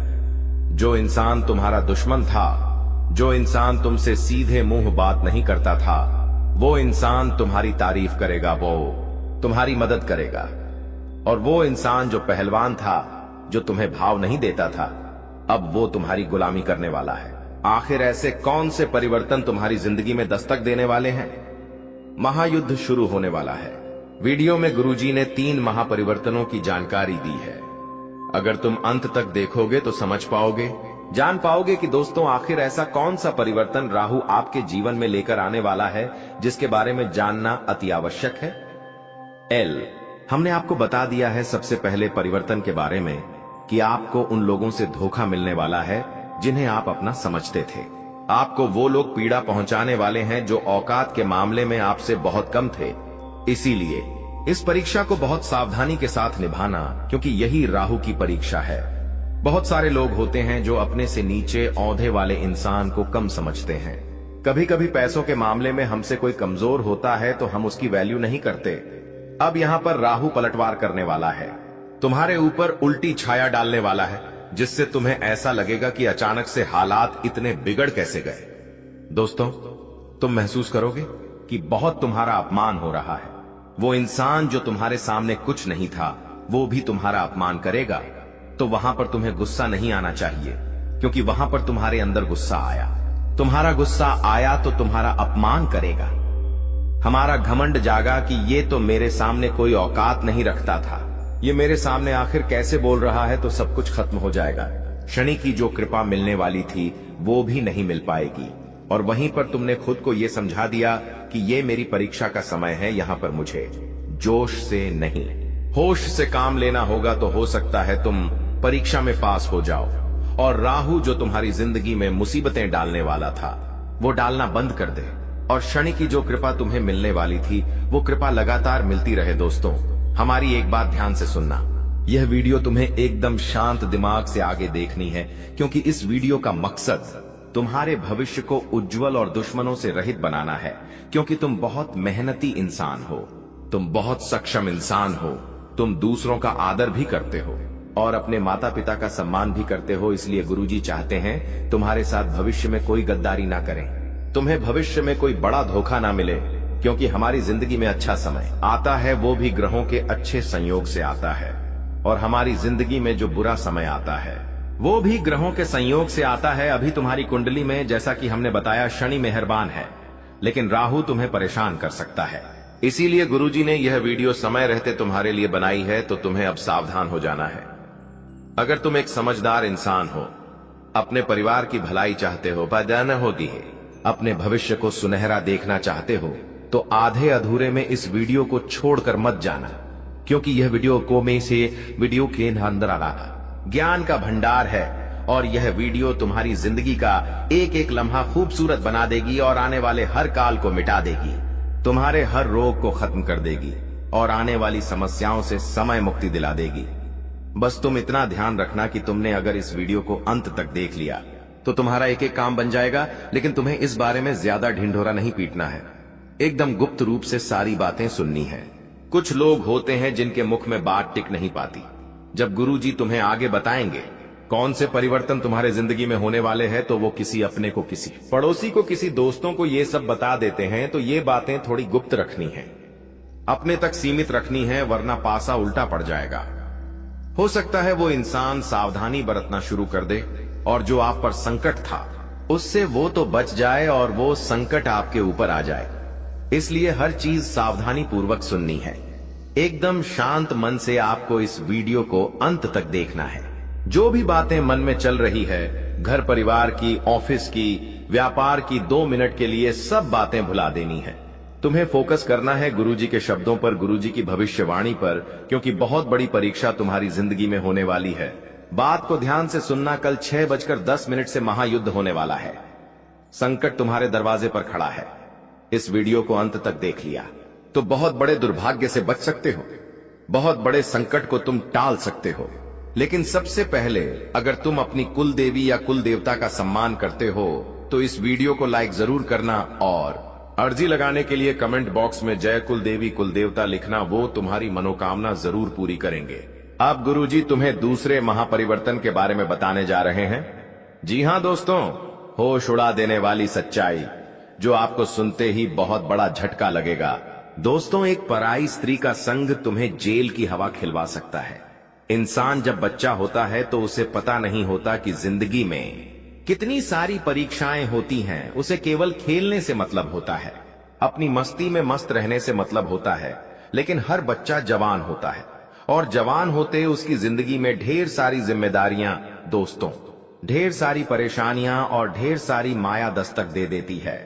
A: जो इंसान तुम्हारा दुश्मन था, जो इंसान तुमसे सीधे मुंह बात नहीं करता था, वो इंसान तुम्हारी तारीफ करेगा, वो तुम्हारी मदद करेगा। और वो इंसान जो पहलवान था, जो तुम्हें भाव नहीं देता था, अब वो तुम्हारी गुलामी करने वाला है। आखिर ऐसे कौन से परिवर्तन तुम्हारी जिंदगी में दस्तक देने वाले हैं? महायुद्ध शुरू होने वाला है। वीडियो में गुरुजी ने 3 महापरिवर्तनों की जानकारी दी है। अगर तुम अंत तक देखोगे तो समझ पाओगे, जान पाओगे कि दोस्तों आखिर ऐसा कौन सा परिवर्तन राहु आपके जीवन में लेकर आने वाला है, जिसके बारे में जानना अति आवश्यक है। हमने आपको बता दिया है सबसे पहले परिवर्तन के बारे में कि आपको उन लोगों से धोखा मिलने वाला है जिन्हें आप अपना समझते थे। आपको वो लोग पीड़ा पहुंचाने वाले हैं जो औकात के मामले में आपसे बहुत कम थे। इसीलिए इस परीक्षा को बहुत सावधानी के साथ निभाना, क्योंकि यही राहु की परीक्षा है। बहुत सारे लोग होते हैं जो अपने से नीचे औंधे वाले इंसान को कम समझते हैं। कभी कभी पैसों के मामले में हमसे कोई कमजोर होता है तो हम उसकी वैल्यू नहीं करते। अब यहाँ पर राहु पलटवार करने वाला है, तुम्हारे ऊपर उल्टी छाया डालने वाला है, जिससे तुम्हें ऐसा लगेगा कि अचानक से हालात इतने बिगड़ कैसे गए। दोस्तों, तुम महसूस करोगे कि बहुत तुम्हारा अपमान हो रहा है। वो इंसान जो तुम्हारे सामने कुछ नहीं था, वो भी तुम्हारा अपमान करेगा। तो वहां पर तुम्हें गुस्सा नहीं आना चाहिए, क्योंकि वहां पर तुम्हारे अंदर गुस्सा आया। तुम्हारा गुस्सा आया तो तुम्हारा अपमान करेगा। हमारा घमंड जागा कि ये तो मेरे सामने कोई औकात नहीं रखता था, ये मेरे सामने आखिर कैसे बोल रहा है, तो सब कुछ खत्म हो जाएगा। शनि की जो कृपा मिलने वाली थी वो भी नहीं मिल पाएगी, और वहीं पर तुमने खुद को ये समझा दिया कि ये मेरी परीक्षा का समय है, यहां पर मुझे जोश से नहीं होश से काम लेना होगा। तो हो सकता है तुम परीक्षा में पास हो जाओ, और राहु जो तुम्हारी जिंदगी में मुसीबतें डालने वाला था वो डालना बंद कर दे, और शनि की जो कृपा तुम्हें मिलने वाली थी वो कृपा लगातार मिलती रहे। दोस्तों, हमारी एक बात ध्यान से सुनना, यह वीडियो तुम्हें एकदम शांत दिमाग से आगे देखनी है, क्योंकि इस वीडियो का मकसद तुम्हारे भविष्य को उज्जवल और दुश्मनों से रहित बनाना है। क्योंकि तुम बहुत मेहनती इंसान हो, तुम बहुत सक्षम इंसान हो, तुम दूसरों का आदर भी करते हो और अपने माता पिता का सम्मान भी करते हो। इसलिए गुरुजी चाहते हैं तुम्हारे साथ भविष्य में कोई गद्दारी ना करें, तुम्हें भविष्य में कोई बड़ा धोखा ना मिले। क्योंकि हमारी जिंदगी में अच्छा समय आता है वो भी ग्रहों के अच्छे संयोग से आता है, और हमारी जिंदगी में जो बुरा समय आता है वो भी ग्रहों के संयोग से आता है। अभी तुम्हारी कुंडली में, जैसा कि हमने बताया, शनि मेहरबान है, लेकिन राहु तुम्हें परेशान कर सकता है। इसीलिए गुरुजी ने यह वीडियो समय रहते तुम्हारे लिए बनाई है, तो तुम्हें अब सावधान हो जाना है। अगर तुम एक समझदार इंसान हो, अपने परिवार की भलाई चाहते हो, बदाना होती है, अपने भविष्य को सुनहरा देखना चाहते हो, तो आधे अधूरे में इस वीडियो को छोड़कर मत जाना। क्योंकि यह वीडियो के अंदर आ रहा ज्ञान का भंडार है, और यह वीडियो तुम्हारी जिंदगी का एक एक लम्हा खूबसूरत बना देगी, और आने वाले हर काल को मिटा देगी, तुम्हारे हर रोग को खत्म कर देगी, और आने वाली समस्याओं से समय मुक्ति दिला देगी। बस तुम इतना ध्यान रखना कि तुमने अगर इस वीडियो को अंत तक देख लिया तो तुम्हारा एक एक काम बन जाएगा। लेकिन तुम्हें इस बारे में ज्यादा ढिंढोरा नहीं पीटना है, एकदम गुप्त रूप से सारी बातें सुननी है। कुछ लोग होते हैं जिनके मुख में बात टिक नहीं पाती। जब गुरुजी तुम्हें आगे बताएंगे कौन से परिवर्तन तुम्हारे जिंदगी में होने वाले हैं, तो वो किसी अपने को, किसी पड़ोसी को, किसी दोस्तों को ये सब बता देते हैं। तो ये बातें थोड़ी गुप्त रखनी है, अपने तक सीमित रखनी है, वरना पासा उल्टा पड़ जाएगा। हो सकता है वो इंसान सावधानी बरतना शुरू कर दे, और जो आप पर संकट था उससे वो तो बच जाए, और वो संकट आपके ऊपर आ जाए। इसलिए हर चीज सावधानी पूर्वक सुननी है। एकदम शांत मन से आपको इस वीडियो को अंत तक देखना है। जो भी बातें मन में चल रही है, घर परिवार की, ऑफिस की, व्यापार की, 2 मिनट के लिए सब बातें भुला देनी है। तुम्हें फोकस करना है गुरुजी के शब्दों पर, गुरुजी की भविष्यवाणी पर, क्योंकि बहुत बड़ी परीक्षा तुम्हारी जिंदगी में होने वाली है। बात को ध्यान से सुनना, कल 6:10 से महायुद्ध होने वाला है। संकट तुम्हारे दरवाजे पर खड़ा है। इस वीडियो को अंत तक देख लिया तो बहुत बड़े दुर्भाग्य से बच सकते हो, बहुत बड़े संकट को तुम टाल सकते हो। लेकिन सबसे पहले, अगर तुम अपनी कुल देवी या कुल देवता का सम्मान करते हो तो इस वीडियो को लाइक जरूर करना, और अर्जी लगाने के लिए कमेंट बॉक्स में जय कुल देवी कुल देवता लिखना। वो तुम्हारी मनोकामना जरूर पूरी करेंगे। अब गुरुजी तुम्हें दूसरे महापरिवर्तन के बारे में बताने जा रहे हैं। जी हां दोस्तों, होश उड़ा देने वाली सच्चाई जो आपको सुनते ही बहुत बड़ा झटका लगेगा। दोस्तों, एक पराई स्त्री का संग तुम्हें जेल की हवा खिलवा सकता है। इंसान जब बच्चा होता है तो उसे पता नहीं होता कि जिंदगी में कितनी सारी परीक्षाएं होती हैं। उसे केवल खेलने से मतलब होता है, अपनी मस्ती में मस्त रहने से मतलब होता है। लेकिन हर बच्चा जवान होता है, और जवान होते उसकी जिंदगी में ढेर सारी जिम्मेदारियां, दोस्तों, ढेर सारी परेशानियां और ढेर सारी माया दस्तक दे देती है।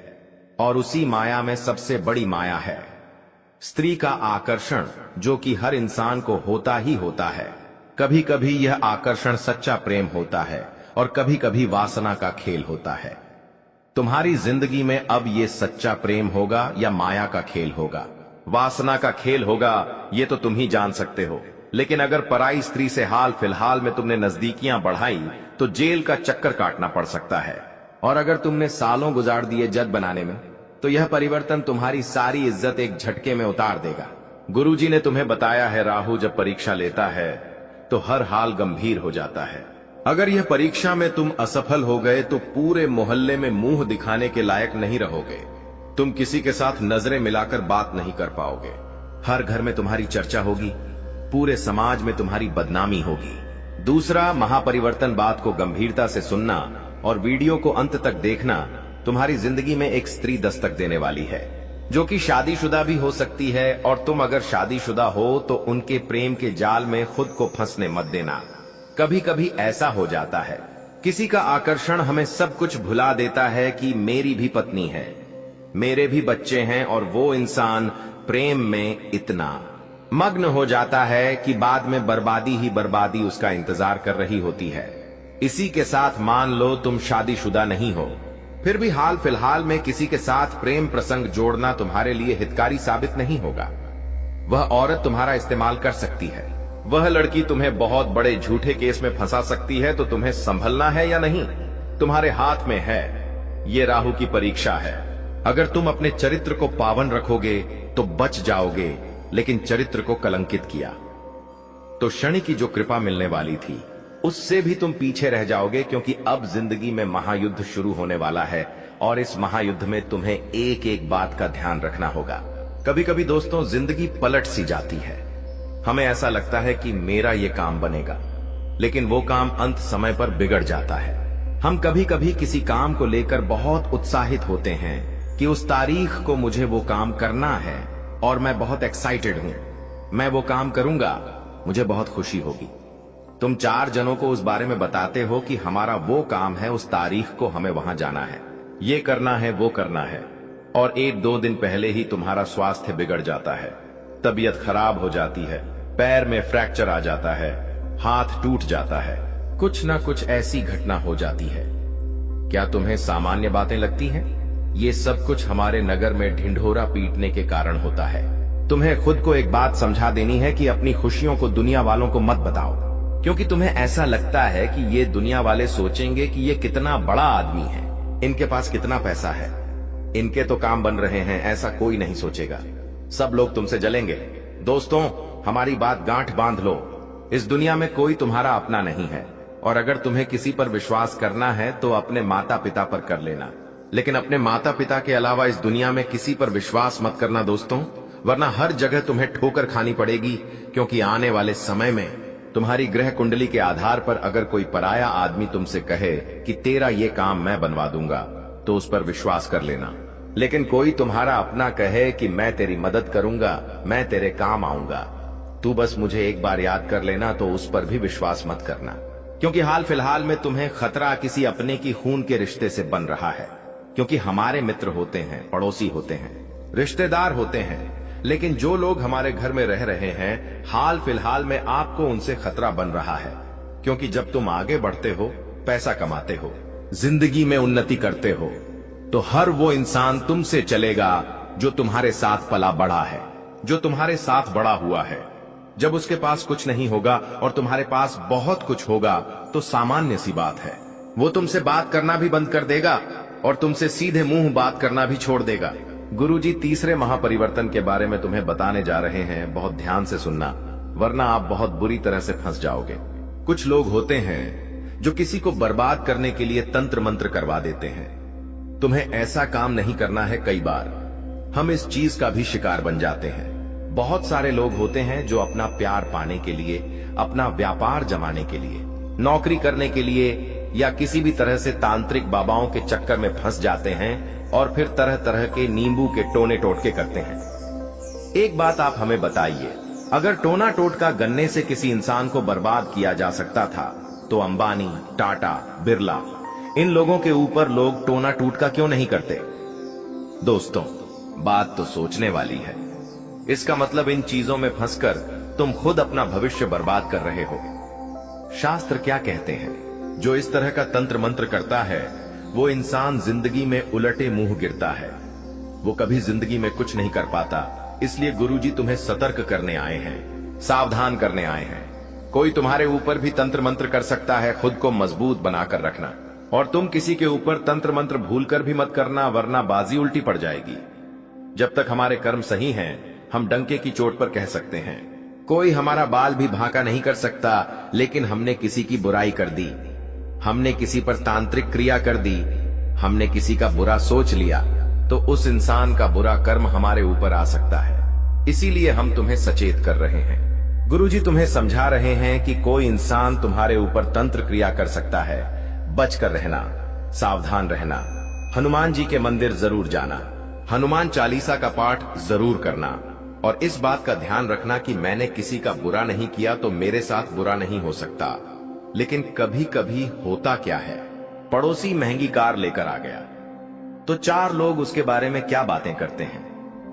A: और उसी माया में सबसे बड़ी माया है स्त्री का आकर्षण, जो कि हर इंसान को होता ही होता है। कभी कभी यह आकर्षण सच्चा प्रेम होता है, और कभी कभी वासना का खेल होता है। तुम्हारी जिंदगी में अब ये सच्चा प्रेम होगा या माया का खेल होगा, वासना का खेल होगा, ये तो तुम ही जान सकते हो। लेकिन अगर पराई स्त्री से हाल फिलहाल में तुमने नजदीकियां बढ़ाई तो जेल का चक्कर काटना पड़ सकता है। और अगर तुमने सालों गुजार दिए जज बनाने में, तो यह परिवर्तन तुम्हारी सारी इज्जत एक झटके में उतार देगा। गुरुजी ने तुम्हें बताया है, राहु जब परीक्षा लेता है तो हर हाल गंभीर हो जाता है। अगर यह परीक्षा में तुम असफल हो गए तो पूरे मोहल्ले में मुंह दिखाने के लायक नहीं रहोगे। तुम किसी के साथ नजरें मिलाकर बात नहीं कर पाओगे। हर घर में तुम्हारी चर्चा होगी, पूरे समाज में तुम्हारी बदनामी होगी। दूसरा, महापरिवर्तन बात को गंभीरता से सुनना और वीडियो को अंत तक देखना। तुम्हारी जिंदगी में एक स्त्री दस्तक देने वाली है जो कि शादीशुदा भी हो सकती है, और तुम अगर शादीशुदा हो तो उनके प्रेम के जाल में खुद को फंसने मत देना। कभी कभी ऐसा हो जाता है, किसी का आकर्षण हमें सब कुछ भुला देता है कि मेरी भी पत्नी है, मेरे भी बच्चे हैं, और वो इंसान प्रेम में इतना मग्न हो जाता है कि बाद में बर्बादी ही बर्बादी उसका इंतजार कर रही होती है। इसी के साथ मान लो तुम शादीशुदा नहीं हो, फिर भी हाल फिलहाल में किसी के साथ प्रेम प्रसंग जोड़ना तुम्हारे लिए हितकारी साबित नहीं होगा। वह औरत तुम्हारा इस्तेमाल कर सकती है, वह लड़की तुम्हें बहुत बड़े झूठे केस में फंसा सकती है। तो तुम्हें संभलना है या नहीं, तुम्हारे हाथ में है। ये राहु की परीक्षा है। अगर तुम अपने चरित्र को पावन रखोगे तो बच जाओगे, लेकिन चरित्र को कलंकित किया तो शनि की जो कृपा मिलने वाली थी उससे भी तुम पीछे रह जाओगे, क्योंकि अब जिंदगी में महायुद्ध शुरू होने वाला है और इस महायुद्ध में तुम्हें एक एक बात का ध्यान रखना होगा। कभी कभी दोस्तों जिंदगी पलट सी जाती है, हमें ऐसा लगता है कि मेरा ये काम बनेगा, लेकिन वो काम अंत समय पर बिगड़ जाता है। हम कभी कभी किसी काम को लेकर बहुत उत्साहित होते हैं कि उस तारीख को मुझे वो काम करना है और मैं बहुत एक्साइटेड हूं, मैं वो काम करूंगा, मुझे बहुत खुशी होगी। तुम 4 जनों को उस बारे में बताते हो कि हमारा वो काम है, उस तारीख को हमें वहां जाना है, ये करना है, वो करना है, और 1-2 दिन पहले ही तुम्हारा स्वास्थ्य बिगड़ जाता है, तबीयत खराब हो जाती है, पैर में फ्रैक्चर आ जाता है, हाथ टूट जाता है, कुछ ना कुछ ऐसी घटना हो जाती है। क्या तुम्हें सामान्य बातें लगती हैं? ये सब कुछ हमारे नगर में ढिंढोरा पीटने के कारण होता है। तुम्हें खुद को एक बात समझा देनी है कि अपनी खुशियों को दुनिया वालों को मत बताओ, क्योंकि तुम्हें ऐसा लगता है कि ये दुनिया वाले सोचेंगे कि ये कितना बड़ा आदमी है, इनके पास कितना पैसा है, इनके तो काम बन रहे हैं। ऐसा कोई नहीं सोचेगा, सब लोग तुमसे जलेंगे। दोस्तों, हमारी बात गांठ बांध लो, इस दुनिया में कोई तुम्हारा अपना नहीं है, और अगर तुम्हें किसी पर विश्वास करना है तो अपने माता पिता पर कर लेना, लेकिन अपने माता पिता के अलावा इस दुनिया में किसी पर विश्वास मत करना दोस्तों, वरना हर जगह तुम्हें ठोकर खानी पड़ेगी। क्योंकि आने वाले समय में तुम्हारी ग्रह कुंडली के आधार पर अगर कोई पराया आदमी तुमसे कहे कि तेरा ये काम मैं बनवा दूंगा, तो उस पर विश्वास कर लेना। लेकिन कोई तुम्हारा अपना कहे कि मैं तेरी मदद करूंगा, मैं तेरे काम आऊंगा, तू बस मुझे एक बार याद कर लेना, तो उस पर भी विश्वास मत करना। क्योंकि हाल फिलहाल में तुम्हें खतरा किसी अपने की खून के रिश्ते से बन रहा है। क्योंकि हमारे मित्र होते हैं, पड़ोसी होते हैं, रिश्तेदार होते हैं, लेकिन जो लोग हमारे घर में रह रहे हैं, हाल फिलहाल में आपको उनसे खतरा बन रहा है। क्योंकि जब तुम आगे बढ़ते हो, पैसा कमाते हो, जिंदगी में उन्नति करते हो, तो हर वो इंसान तुमसे चलेगा जो तुम्हारे साथ पला बड़ा है, जो तुम्हारे साथ बड़ा हुआ है। जब उसके पास कुछ नहीं होगा और तुम्हारे पास बहुत कुछ होगा, तो सामान्य सी बात है, वो तुमसे बात करना भी बंद कर देगा और तुमसे सीधे मुंह बात करना भी छोड़ देगा। गुरुजी तीसरे महापरिवर्तन के बारे में तुम्हें बताने जा रहे हैं, बहुत ध्यान से सुनना, वरना आप बहुत बुरी तरह से फंस जाओगे। कुछ लोग होते हैं जो किसी को बर्बाद करने के लिए तंत्र मंत्र करवा देते हैं। तुम्हें ऐसा काम नहीं करना है। कई बार हम इस चीज का भी शिकार बन जाते हैं। बहुत सारे लोग होते हैं जो अपना प्यार पाने के लिए, अपना व्यापार जमाने के लिए, नौकरी करने के लिए या किसी भी तरह से तांत्रिक बाबाओं के चक्कर में फंस जाते हैं और फिर तरह तरह के नींबू के टोने टोटके करते हैं। एक बात आप हमें बताइए, अगर टोना टोटका गन्ने से किसी इंसान को बर्बाद किया जा सकता था, तो अंबानी, टाटा, बिरला, इन लोगों के ऊपर लोग टोना टोटका क्यों नहीं करते? दोस्तों, बात तो सोचने वाली है। इसका मतलब इन चीजों में फंसकर तुम खुद अपना भविष्य बर्बाद कर रहे हो। शास्त्र क्या कहते हैं? जो इस तरह का तंत्र मंत्र करता है, वो इंसान जिंदगी में उलटे मुंह गिरता है, वो कभी जिंदगी में कुछ नहीं कर पाता। इसलिए गुरुजी तुम्हें सतर्क करने आए हैं, सावधान करने आए हैं। कोई तुम्हारे ऊपर भी तंत्र मंत्र कर सकता है, खुद को मजबूत बनाकर रखना। और तुम किसी के ऊपर तंत्र मंत्र भूलकर भी मत करना, वरना बाजी उल्टी पड़ जाएगी। जब तक हमारे कर्म सही हैं, हम डंके की चोट पर कह सकते हैं। कोई हमारा बाल भी भाका नहीं कर सकता, लेकिन हमने किसी की बुराई कर दी, हमने किसी पर तांत्रिक क्रिया कर दी, हमने किसी का बुरा सोच लिया, तो उस इंसान का बुरा कर्म हमारे ऊपर आ सकता है। इसीलिए हम तुम्हें सचेत कर रहे हैं। गुरुजी तुम्हें समझा रहे हैं कि कोई इंसान तुम्हारे ऊपर तंत्र क्रिया कर सकता है। बचकर रहना, सावधान रहना। हनुमान जी के मंदिर जरूर जाना, हनुमान चालीसा का पाठ जरूर करना, और इस बात का ध्यान रखना कि मैंने किसी का बुरा नहीं किया तो मेरे साथ बुरा नहीं हो सकता। लेकिन कभी कभी होता क्या है, पड़ोसी महंगी कार लेकर आ गया तो 4 लोग उसके बारे में क्या बातें करते हैं,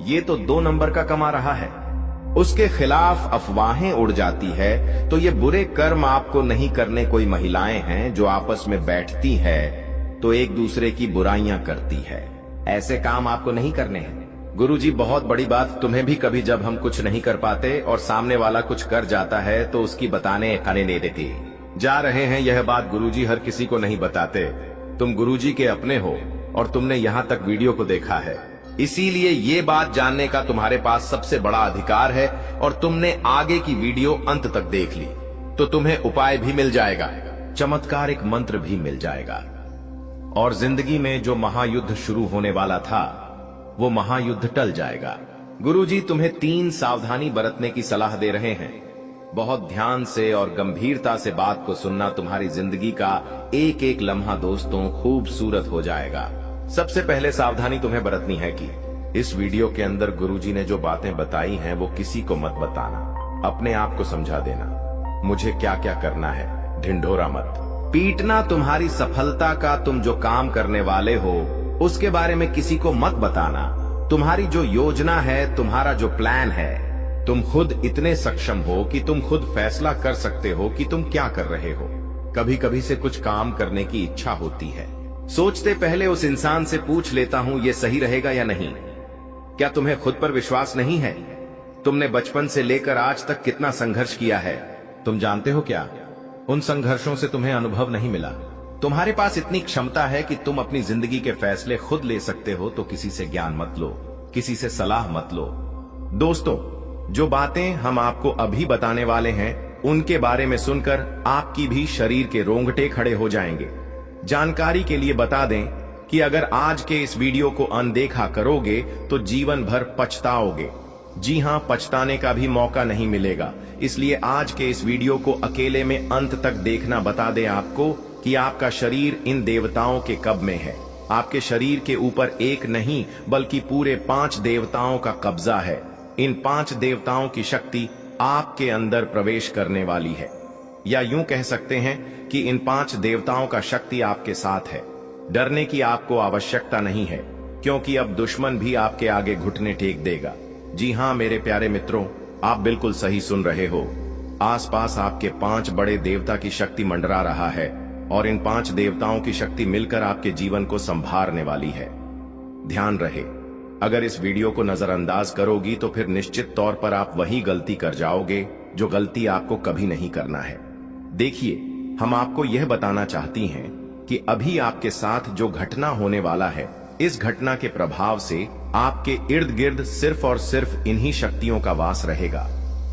A: ये तो 2 नंबर का कमा रहा है। उसके खिलाफ अफवाहें उड़ जाती है, तो ये बुरे कर्म आपको नहीं करने। कोई महिलाएं हैं जो आपस में बैठती है तो एक दूसरे की बुराइयां करती है। ऐसे काम आपको नहीं करने हैं। गुरुजी बहुत बड़ी बात तुम्हें भी कभी जब हम कुछ नहीं कर पाते और सामने वाला कुछ कर जाता है तो उसकी बताने आने नहीं देती। जा रहे हैं यह बात गुरुजी हर किसी को नहीं बताते। तुम गुरुजी के अपने हो और तुमने यहाँ तक वीडियो को देखा है, इसीलिए ये बात जानने का तुम्हारे पास सबसे बड़ा अधिकार है। और तुमने आगे की वीडियो अंत तक देख ली तो तुम्हें उपाय भी मिल जाएगा, चमत्कारिक मंत्र भी मिल जाएगा, और जिंदगी में जो महायुद्ध शुरू होने वाला था वो महायुद्ध टल जाएगा। गुरुजी तुम्हें 3 सावधानी बरतने की सलाह दे रहे हैं। बहुत ध्यान से और गंभीरता से बात को सुनना। तुम्हारी जिंदगी का एक एक लम्हा दोस्तों खूबसूरत हो जाएगा। सबसे पहले सावधानी तुम्हें बरतनी है कि इस वीडियो के अंदर गुरुजी ने जो बातें बताई हैं वो किसी को मत बताना। अपने आप को समझा देना मुझे क्या क्या करना है, ढिंढोरा मत पीटना। तुम्हारी सफलता का तुम जो काम करने वाले हो उसके बारे में किसी को मत बताना। तुम्हारी जो योजना है, तुम्हारा जो प्लान है, तुम खुद इतने सक्षम हो कि तुम खुद फैसला कर सकते हो कि तुम क्या कर रहे हो। कभी कभी से कुछ काम करने की इच्छा होती है, सोचते पहले उस इंसान से पूछ लेता हूं ये सही रहेगा या नहीं। क्या तुम्हें खुद पर विश्वास नहीं है? तुमने बचपन से लेकर आज तक कितना संघर्ष किया है, तुम जानते हो क्या? उन संघर्षों से तुम्हें अनुभव नहीं मिला। तुम्हारे पास इतनी क्षमता है कि तुम अपनी जिंदगी के फैसले खुद ले सकते हो, तो किसी से ज्ञान मत लो, किसी से सलाह मत लो। दोस्तों, जो बातें हम आपको अभी बताने वाले हैं उनके बारे में सुनकर आपकी भी शरीर के रोंगटे खड़े हो जाएंगे। जानकारी के लिए बता दें कि अगर आज के इस वीडियो को अनदेखा करोगे तो जीवन भर पछताओगे। जी हां, पछताने का भी मौका नहीं मिलेगा। इसलिए आज के इस वीडियो को अकेले में अंत तक देखना। बता दें आपको कि आपका शरीर इन देवताओं के कब्ज में है। आपके शरीर के ऊपर एक नहीं बल्कि पूरे 5 देवताओं का कब्जा है। इन 5 देवताओं की शक्ति आपके अंदर प्रवेश करने वाली है, या यूं कह सकते हैं कि इन 5 देवताओं का शक्ति आपके साथ है। डरने की आपको आवश्यकता नहीं है, क्योंकि अब दुश्मन भी आपके आगे घुटने टेक देगा। जी हां मेरे प्यारे मित्रों, आप बिल्कुल सही सुन रहे हो। आसपास आपके 5 बड़े देवता की शक्ति मंडरा रहा है, और इन 5 देवताओं की शक्ति मिलकर आपके जीवन को संभालने वाली है। ध्यान रहे, अगर इस वीडियो को नजरअंदाज करोगी तो फिर निश्चित तौर पर आप वही गलती कर जाओगे जो गलती आपको कभी नहीं करना है। देखिए, हम आपको यह बताना चाहती हैं कि अभी आपके साथ जो घटना होने वाला है, इस घटना के प्रभाव से आपके इर्द गिर्द सिर्फ और सिर्फ इन्हीं शक्तियों का वास रहेगा।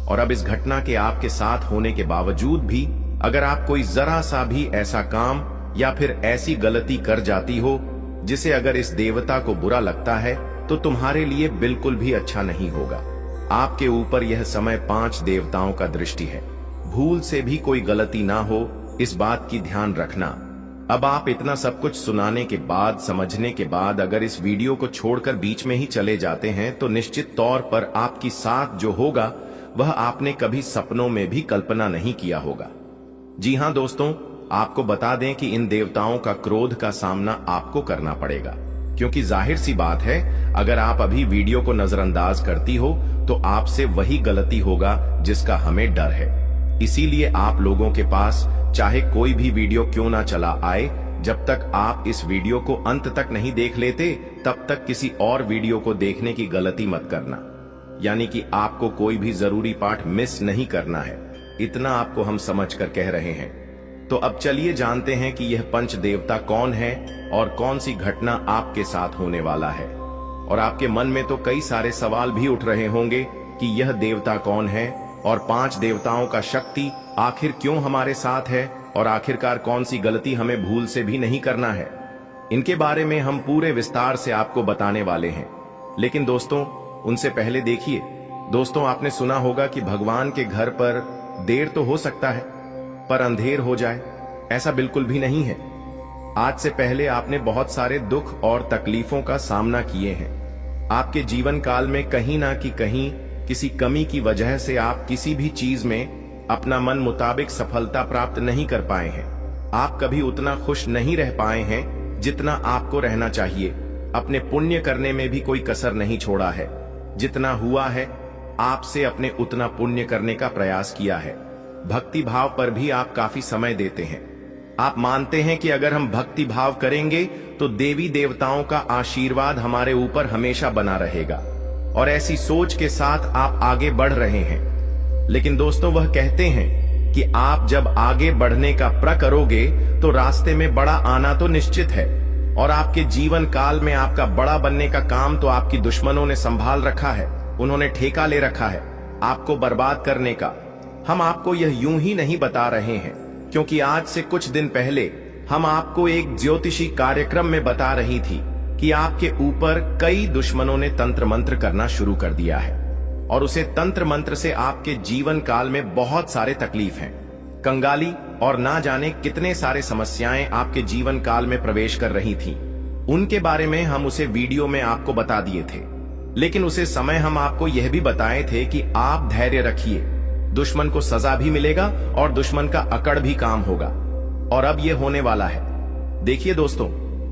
A: और अब इस घटना के आपके साथ होने के बावजूद भी अगर आप कोई जरा सा भी ऐसा काम या फिर ऐसी गलती कर जाती हो जिसे अगर इस देवता को बुरा लगता है तो तुम्हारे लिए बिल्कुल भी अच्छा नहीं होगा। आपके ऊपर यह समय 5 देवताओं का दृष्टि है। भूल से भी कोई गलती ना हो, इस बात की ध्यान रखना। अब आप इतना सब कुछ सुनाने के बाद, समझने के बाद अगर इस वीडियो को छोड़कर बीच में ही चले जाते हैं तो निश्चित तौर पर आपकी साथ जो होगा वह आपने कभी सपनों में भी कल्पना नहीं किया होगा। जी हां दोस्तों, आपको बता दें कि इन देवताओं का क्रोध का सामना आपको करना पड़ेगा, क्योंकि जाहिर सी बात है अगर आप अभी वीडियो को नजरअंदाज करती हो तो आपसे वही गलती होगा जिसका हमें डर है। इसीलिए आप लोगों के पास चाहे कोई भी वीडियो क्यों ना चला आए, जब तक आप इस वीडियो को अंत तक नहीं देख लेते तब तक किसी और वीडियो को देखने की गलती मत करना। यानी कि आपको कोई भी जरूरी पार्ट मिस नहीं करना है, इतना आपको हम समझकर कह रहे हैं। तो अब चलिए जानते हैं कि यह पंच देवता कौन है और कौन सी घटना आपके साथ होने वाला है। और आपके मन में तो कई सारे सवाल भी उठ रहे होंगे कि यह देवता कौन है और 5 देवताओं का शक्ति आखिर क्यों हमारे साथ है और आखिरकार कौन सी गलती हमें भूल से भी नहीं करना है। इनके बारे में हम पूरे विस्तार से आपको बताने वाले हैं। लेकिन दोस्तों, उनसे पहले देखिए दोस्तों, आपने सुना होगा कि भगवान के घर पर देर तो हो सकता है पर अंधेर हो जाए, ऐसा बिल्कुल भी नहीं है। आज से पहले आपने बहुत सारे दुख और तकलीफों का सामना किए हैं। आपके जीवन काल में कहीं ना कहीं किसी कमी की वजह से आप किसी भी चीज में अपना मन मुताबिक सफलता प्राप्त नहीं कर पाए हैं। आप कभी उतना खुश नहीं रह पाए हैं जितना आपको रहना चाहिए। अपने पुण्य करने में भी कोई कसर नहीं छोड़ा है। जितना हुआ है आपसे अपने उतना पुण्य करने का प्रयास किया है। भक्ति भाव पर भी आप काफी समय देते हैं। आप मानते हैं कि अगर हम भक्ति भाव करेंगे तो देवी देवताओं का आशीर्वाद हमारे ऊपर हमेशा बना रहेगा, और ऐसी सोच के साथ आप आगे बढ़ रहे हैं। लेकिन दोस्तों, वह कहते हैं कि आप जब आगे बढ़ने का प्रण करोगे तो रास्ते में बड़ा आना तो निश्चित है, और आपके जीवन काल में आपका बड़ा बनने का काम तो आपकी दुश्मनों ने संभाल रखा है। उन्होंने ठेका ले रखा है आपको बर्बाद करने का। हम आपको यह यूं ही नहीं बता रहे हैं, क्योंकि आज से कुछ दिन पहले हम आपको एक ज्योतिषी कार्यक्रम में बता रही थी कि आपके ऊपर कई दुश्मनों ने तंत्र मंत्र करना शुरू कर दिया है, और उसे तंत्र मंत्र से आपके जीवन काल में बहुत सारे तकलीफ हैं, कंगाली और ना जाने कितने सारे समस्याएं आपके जीवन काल में प्रवेश कर रही थीं। उनके बारे में हम उसे वीडियो में आपको बता दिए थे। लेकिन उसे समय हम आपको यह भी बताए थे कि आप धैर्य रखिए, दुश्मन को सजा भी मिलेगा और दुश्मन का अकड़ भी काम होगा। और अब यह होने वाला है। देखिए दोस्तों,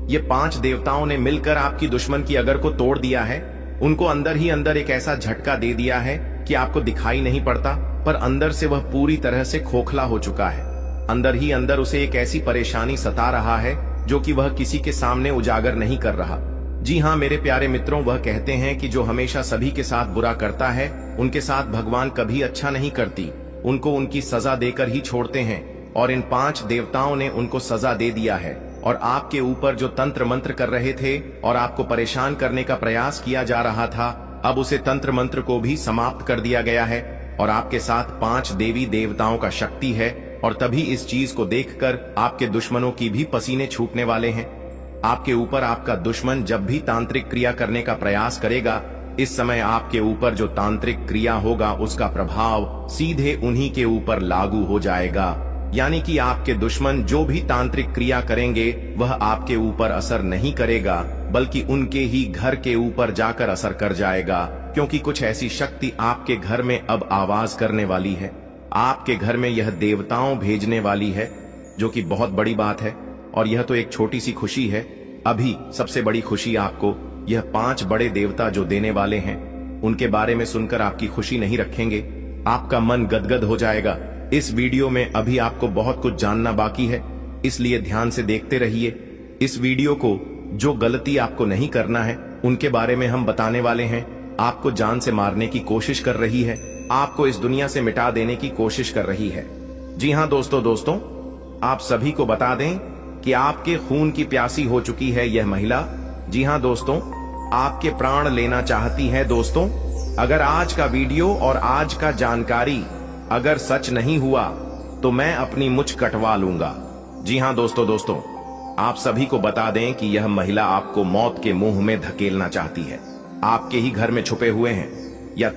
A: ये 5 देवताओं ने मिलकर आपकी दुश्मन की अगर को तोड़ दिया है। उनको अंदर ही अंदर एक ऐसा झटका दे दिया है कि आपको दिखाई नहीं पड़ता, पर अंदर से वह पूरी तरह से खोखला हो चुका है। अंदर ही अंदर उसे एक ऐसी परेशानी सता रहा है जो कि वह किसी के सामने उजागर नहीं कर रहा। जी हाँ मेरे प्यारे मित्रों, वह कहते हैं कि जो हमेशा सभी के साथ बुरा करता है उनके साथ भगवान कभी अच्छा नहीं करती, उनको उनकी सजा देकर ही छोड़ते हैं। और इन 5 देवताओं ने उनको सजा दे दिया है, और आपके ऊपर जो तंत्र मंत्र कर रहे थे और आपको परेशान करने का प्रयास किया जा रहा था, अब उसे तंत्र मंत्र को भी समाप्त कर दिया गया है। और आपके साथ 5 देवी देवताओं का शक्ति है, और तभी इस चीज को देखकर आपके दुश्मनों की भी पसीने छूटने वाले हैं। आपके ऊपर आपका दुश्मन जब भी तांत्रिक क्रिया करने का प्रयास करेगा, इस समय आपके ऊपर जो तांत्रिक क्रिया होगा उसका प्रभाव सीधे उन्हीं के ऊपर लागू हो जाएगा। यानी कि आपके दुश्मन जो भी तांत्रिक क्रिया करेंगे वह आपके ऊपर असर नहीं करेगा, बल्कि उनके ही घर के ऊपर जाकर असर कर जाएगा। क्योंकि कुछ ऐसी शक्ति आपके घर में अब आवाज करने वाली है। आपके घर में यह देवताओं भेजने वाली है, जो कि बहुत बड़ी बात है। और यह तो एक छोटी सी खुशी है। अभी सबसे बड़ी खुशी आपको यह 5 बड़े देवता जो देने वाले हैं, उनके बारे में सुनकर आपकी खुशी नहीं रखेंगे, आपका मन गदगद हो जाएगा। इस वीडियो में अभी आपको बहुत कुछ जानना बाकी है, इसलिए ध्यान से देखते रहिए। इस वीडियो को जो गलती आपको नहीं करना है उनके बारे में हम बताने वाले हैं। आपको जान से मारने की कोशिश कर रही है, आपको इस दुनिया से मिटा देने की कोशिश कर रही है। जी हाँ दोस्तों, आप सभी को बता दें कि आपके खून की प्यासी हो चुकी है यह महिला। जी हाँ दोस्तों, आपके प्राण लेना चाहती है। दोस्तों, अगर आज का वीडियो और आज का जानकारी अगर सच नहीं हुआ तो मैं अपनी मुछ कटवा लूंगा। जी हाँ दोस्तों, आप सभी को बता दें कि यह महिला आपको मौत के मुंह में धकेलना चाहती है। आपके ही घर में छुपे हुए हैं यह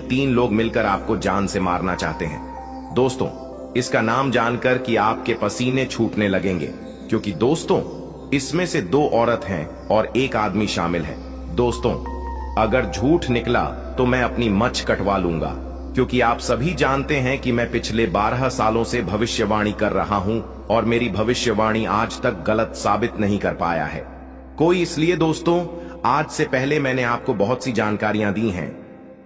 A: 3 लोग मिलकर आपको जान से मारना चाहते हैं। दोस्तों, इसका नाम जानकर कि आपके पसीने छूटने लगेंगे, क्योंकि दोस्तों इसमें से 2 औरत हैं और 1 आदमी शामिल है। दोस्तों, अगर झूठ निकला तो मैं अपनी मच कटवा लूंगा, क्योंकि आप सभी जानते हैं कि मैं पिछले 12 सालों से भविष्यवाणी कर रहा हूं और मेरी भविष्यवाणी आज तक गलत साबित नहीं कर पाया है कोई। इसलिए दोस्तों, आज से पहले मैंने आपको बहुत सी जानकारियां दी हैं,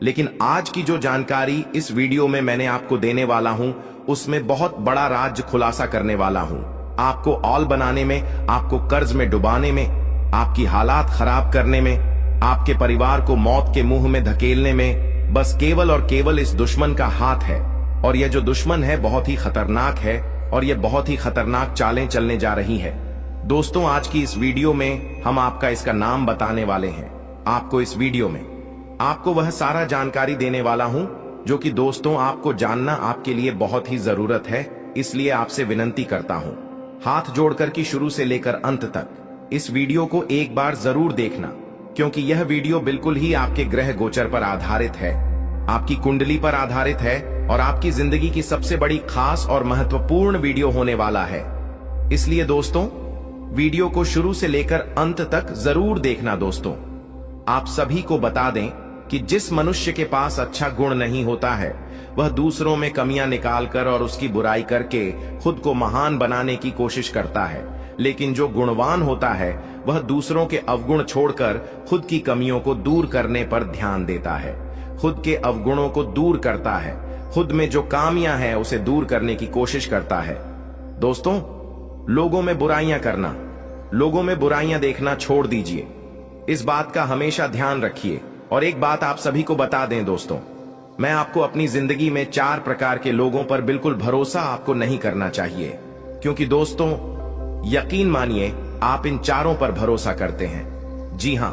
A: लेकिन आज की जो जानकारी इस वीडियो में मैंने आपको देने वाला हूं, उसमें बहुत बड़ा राज खुलासा करने वाला हूं। आपको औल बनाने में, आपको कर्ज में डुबाने में, आपकी हालात खराब करने में, आपके परिवार को मौत के मुंह में धकेलने में बस केवल और केवल इस दुश्मन का हाथ है। और यह जो दुश्मन है बहुत ही खतरनाक है, और यह बहुत ही खतरनाक चालें चलने जा रही है। दोस्तों, आज की इस वीडियो में हम आपका इसका नाम बताने वाले हैं। आपको इस वीडियो में आपको वह सारा जानकारी देने वाला हूं जो कि दोस्तों आपको जानना आपके लिए बहुत ही जरूरत है। इसलिए आपसे विनती करता हूं हाथ जोड़कर कि शुरू से लेकर अंत तक इस वीडियो को एक बार जरूर देखना, क्योंकि यह वीडियो बिल्कुल ही आपके ग्रह गोचर पर आधारित है, आपकी कुंडली पर आधारित है और आपकी जिंदगी की सबसे बड़ी खास और महत्वपूर्ण वीडियो होने वाला है। इसलिए दोस्तों वीडियो को शुरू से लेकर अंत तक जरूर देखना। दोस्तों आप सभी को बता दें कि जिस मनुष्य के पास अच्छा गुण नहीं होता है वह दूसरों में कमियां निकालकर और उसकी बुराई करके खुद को महान बनाने की कोशिश करता है, लेकिन जो गुणवान होता है वह दूसरों के अवगुण छोड़कर खुद की कमियों को दूर करने पर ध्यान देता है, खुद के अवगुणों को दूर करता है, खुद में जो खामियां हैं उसे दूर करने की कोशिश करता है। दोस्तों लोगों में बुराइयां करना, लोगों में बुराइयां देखना छोड़ दीजिए। इस बात का हमेशा ध्यान रखिए। और एक बात आप सभी को बता दें दोस्तों, मैं आपको अपनी जिंदगी में 4 प्रकार के लोगों पर बिल्कुल भरोसा आपको नहीं करना चाहिए, क्योंकि दोस्तों यकीन मानिए आप इन चारों पर भरोसा करते हैं। जी हां,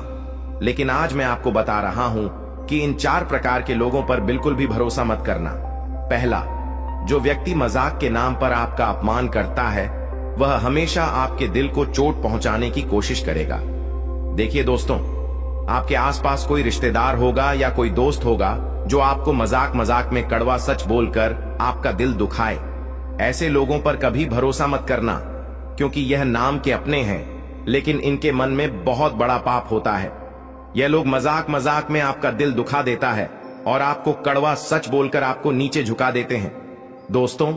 A: लेकिन आज मैं आपको बता रहा हूं कि इन 4 प्रकार के लोगों पर बिल्कुल भी भरोसा मत करना। पहला, जो व्यक्ति मजाक के नाम पर आपका अपमान करता है वह हमेशा आपके दिल को चोट पहुंचाने की कोशिश करेगा। देखिए दोस्तों, आपके आसपास कोई रिश्तेदार होगा या कोई दोस्त होगा जो आपको मजाक मजाक में कड़वा सच बोलकर आपका दिल दुखाए। ऐसे लोगों पर कभी भरोसा मत करना, क्योंकि यह नाम के अपने हैं लेकिन इनके मन में बहुत बड़ा पाप होता है। यह लोग मजाक मजाक में आपका दिल दुखा देता है और आपको कड़वा सच बोलकर आपको नीचे झुका देते हैं। दोस्तों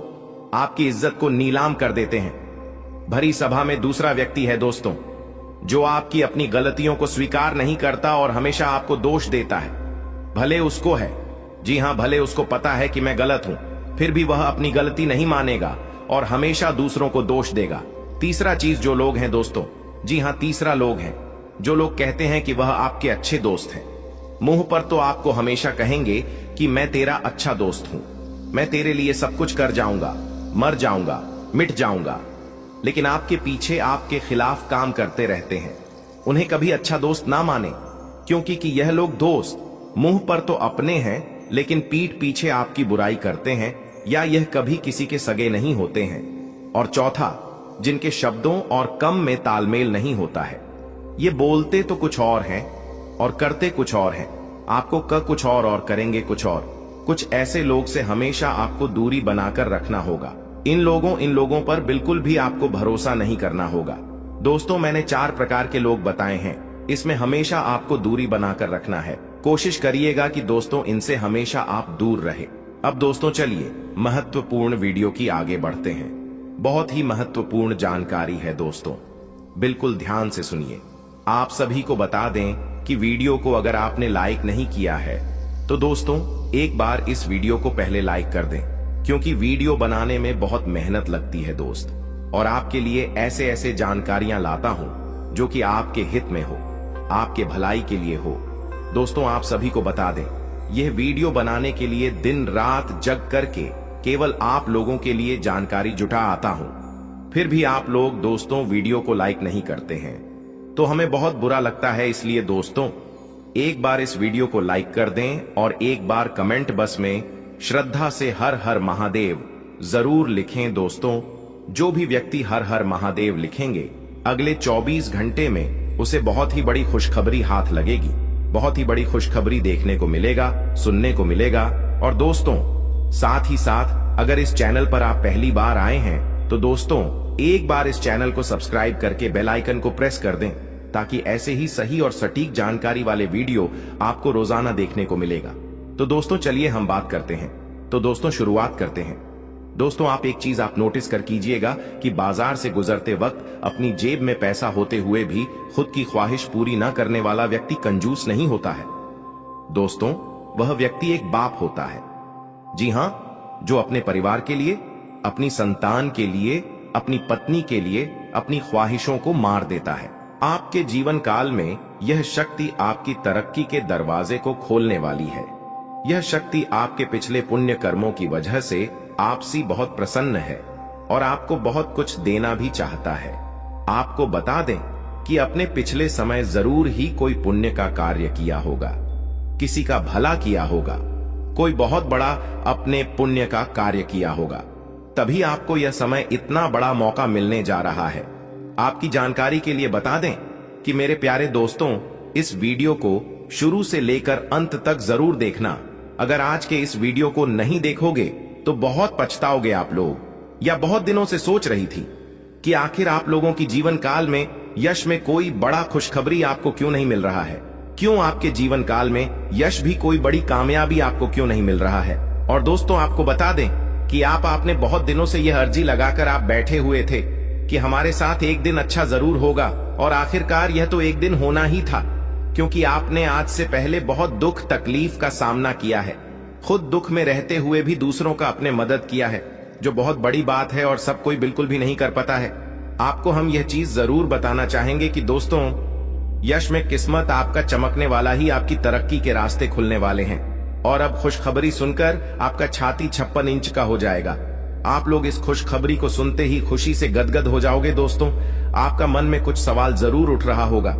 A: आपकी इज्जत को नीलाम कर देते हैं। भरी सभा में दूसरा व्यक्ति है दोस्तों जो आपकी अपनी गलतियों को स्वीकार नहीं करता और हमेशा आपको दोष देता है। भले उसको है, जी हां, भले उसको पता है कि मैं गलत हूं, फिर भी वह अपनी गलती नहीं मानेगा और हमेशा दूसरों को दोष देगा। तीसरा चीज जो लोग हैं दोस्तों, जी हां, तीसरा लोग हैं जो लोग कहते हैं कि वह आपके अच्छे दोस्त हैं। मुंह पर तो आपको हमेशा कहेंगे कि मैं तेरा अच्छा दोस्त हूं, मैं तेरे लिए सब कुछ कर जाऊंगा, मर जाऊंगा, मिट जाऊंगा, लेकिन आपके पीछे आपके खिलाफ काम करते रहते हैं। उन्हें कभी अच्छा दोस्त ना माने, क्योंकि कि यह लोग दोस्त मुंह पर तो अपने हैं लेकिन पीठ पीछे आपकी बुराई करते हैं, या यह कभी किसी के सगे नहीं होते हैं। और चौथा, जिनके शब्दों और कम में तालमेल नहीं होता है। ये बोलते तो कुछ और हैं और करते कुछ और हैं, आपको कुछ और करेंगे कुछ और। कुछ ऐसे लोग से हमेशा आपको दूरी बनाकर रखना होगा। इन लोगों पर बिल्कुल भी आपको भरोसा नहीं करना होगा। दोस्तों मैंने 4 प्रकार के लोग बताए हैं, इसमें हमेशा आपको दूरी बनाकर रखना है। कोशिश करिएगा कि दोस्तों इनसे हमेशा आप दूर रहे। अब दोस्तों चलिए महत्वपूर्ण वीडियो की आगे बढ़ते हैं। बहुत ही महत्वपूर्ण जानकारी है दोस्तों, बिल्कुल ध्यान से सुनिए। आप सभी को बता दें कि वीडियो को अगर आपने लाइक नहीं किया है तो दोस्तों एक बार इस वीडियो को पहले लाइक कर दें, क्योंकि वीडियो बनाने में बहुत मेहनत लगती है दोस्त, और आपके लिए ऐसे ऐसे जानकारियां लाता हूं जो कि आपके हित में हो, आपके भलाई के लिए हो। दोस्तों आप सभी को बता दें, यह वीडियो बनाने के लिए दिन रात जग करके केवल आप लोगों के लिए जानकारी जुटा आता हूं, फिर भी आप लोग दोस्तों वीडियो को लाइक नहीं करते हैं, तो हमें बहुत बुरा लगता है। इसलिए दोस्तों एक बार इस वीडियो को लाइक कर दें और एक बार कमेंट बॉक्स में श्रद्धा से हर हर महादेव जरूर लिखें। दोस्तों जो भी व्यक्ति हर हर महादेव लिखेंगे अगले 24 घंटे में उसे बहुत ही बड़ी खुशखबरी हाथ लगेगी, बहुत ही बड़ी खुशखबरी देखने को मिलेगा, सुनने को मिलेगा। और दोस्तों साथ ही साथ अगर इस चैनल पर आप पहली बार आए हैं तो दोस्तों एक बार इस चैनल को सब्सक्राइब करके बेल आइकन को प्रेस कर दें, ताकि ऐसे ही सही और सटीक जानकारी वाले वीडियो आपको रोजाना देखने को मिलेगा। तो दोस्तों चलिए हम बात करते हैं। तो दोस्तों शुरुआत करते हैं। दोस्तों आप एक चीज आप नोटिस कर कीजिएगा कि बाजार से गुजरते वक्त अपनी जेब में पैसा होते हुए भी खुद की ख्वाहिश पूरी ना करने वाला व्यक्ति कंजूस नहीं होता है। दोस्तों वह व्यक्ति एक बाप होता है, जी हां, जो अपने परिवार के लिए, अपनी संतान के लिए, अपनी पत्नी के लिए अपनी ख्वाहिशों को मार देता है। आपके जीवन काल में यह शक्ति आपकी तरक्की के दरवाजे को खोलने वाली है। यह शक्ति आपके पिछले पुण्य कर्मों की वजह से आपसे बहुत प्रसन्न है और आपको बहुत कुछ देना भी चाहता है। आपको बता दें कि अपने पिछले समय जरूर ही कोई पुण्य का कार्य किया होगा। किसी का भला किया होगा, कोई बहुत बड़ा अपने पुण्य का कार्य किया होगा, तभी आपको यह समय इतना बड़ा मौका मिलने जा रहा है। आपकी जानकारी के लिए बता दें कि मेरे प्यारे दोस्तों, इस वीडियो को शुरू से लेकर अंत तक जरूर देखना। अगर आज के इस वीडियो को नहीं देखोगे तो बहुत पछताओगे आप लोग। या बहुत दिनों से सोच रही थी कि आखिर आप लोगों की जीवन काल में यश में कोई बड़ा खुशखबरी आपको क्यों नहीं मिल रहा है, क्यों आपके जीवन काल में यश भी कोई बड़ी कामयाबी आपको क्यों नहीं मिल रहा है। और दोस्तों, आपको बता दें कि आपने बहुत दिनों से यह अर्जी लगाकर आप बैठे हुए थे कि हमारे साथ एक दिन अच्छा जरूर होगा, और आखिरकार यह तो एक दिन होना ही था, क्योंकि आपने आज से पहले बहुत दुख तकलीफ का सामना किया है, खुद दुख में रहते हुए भी दूसरों का अपने मदद किया है, जो बहुत बड़ी बात है और सब कोई बिल्कुल भी नहीं कर पाता है। आपको हम यह चीज जरूर बताना चाहेंगे कि दोस्तों, यश में किस्मत आपका चमकने वाला ही आपकी तरक्की के रास्ते खुलने वाले हैं। और अब खुशखबरी सुनकर आपका छाती 56 इंच का हो जाएगा। आप लोग इस खुशखबरी को सुनते ही खुशी से गदगद हो जाओगे। दोस्तों, आपका मन में कुछ सवाल जरूर उठ रहा होगा,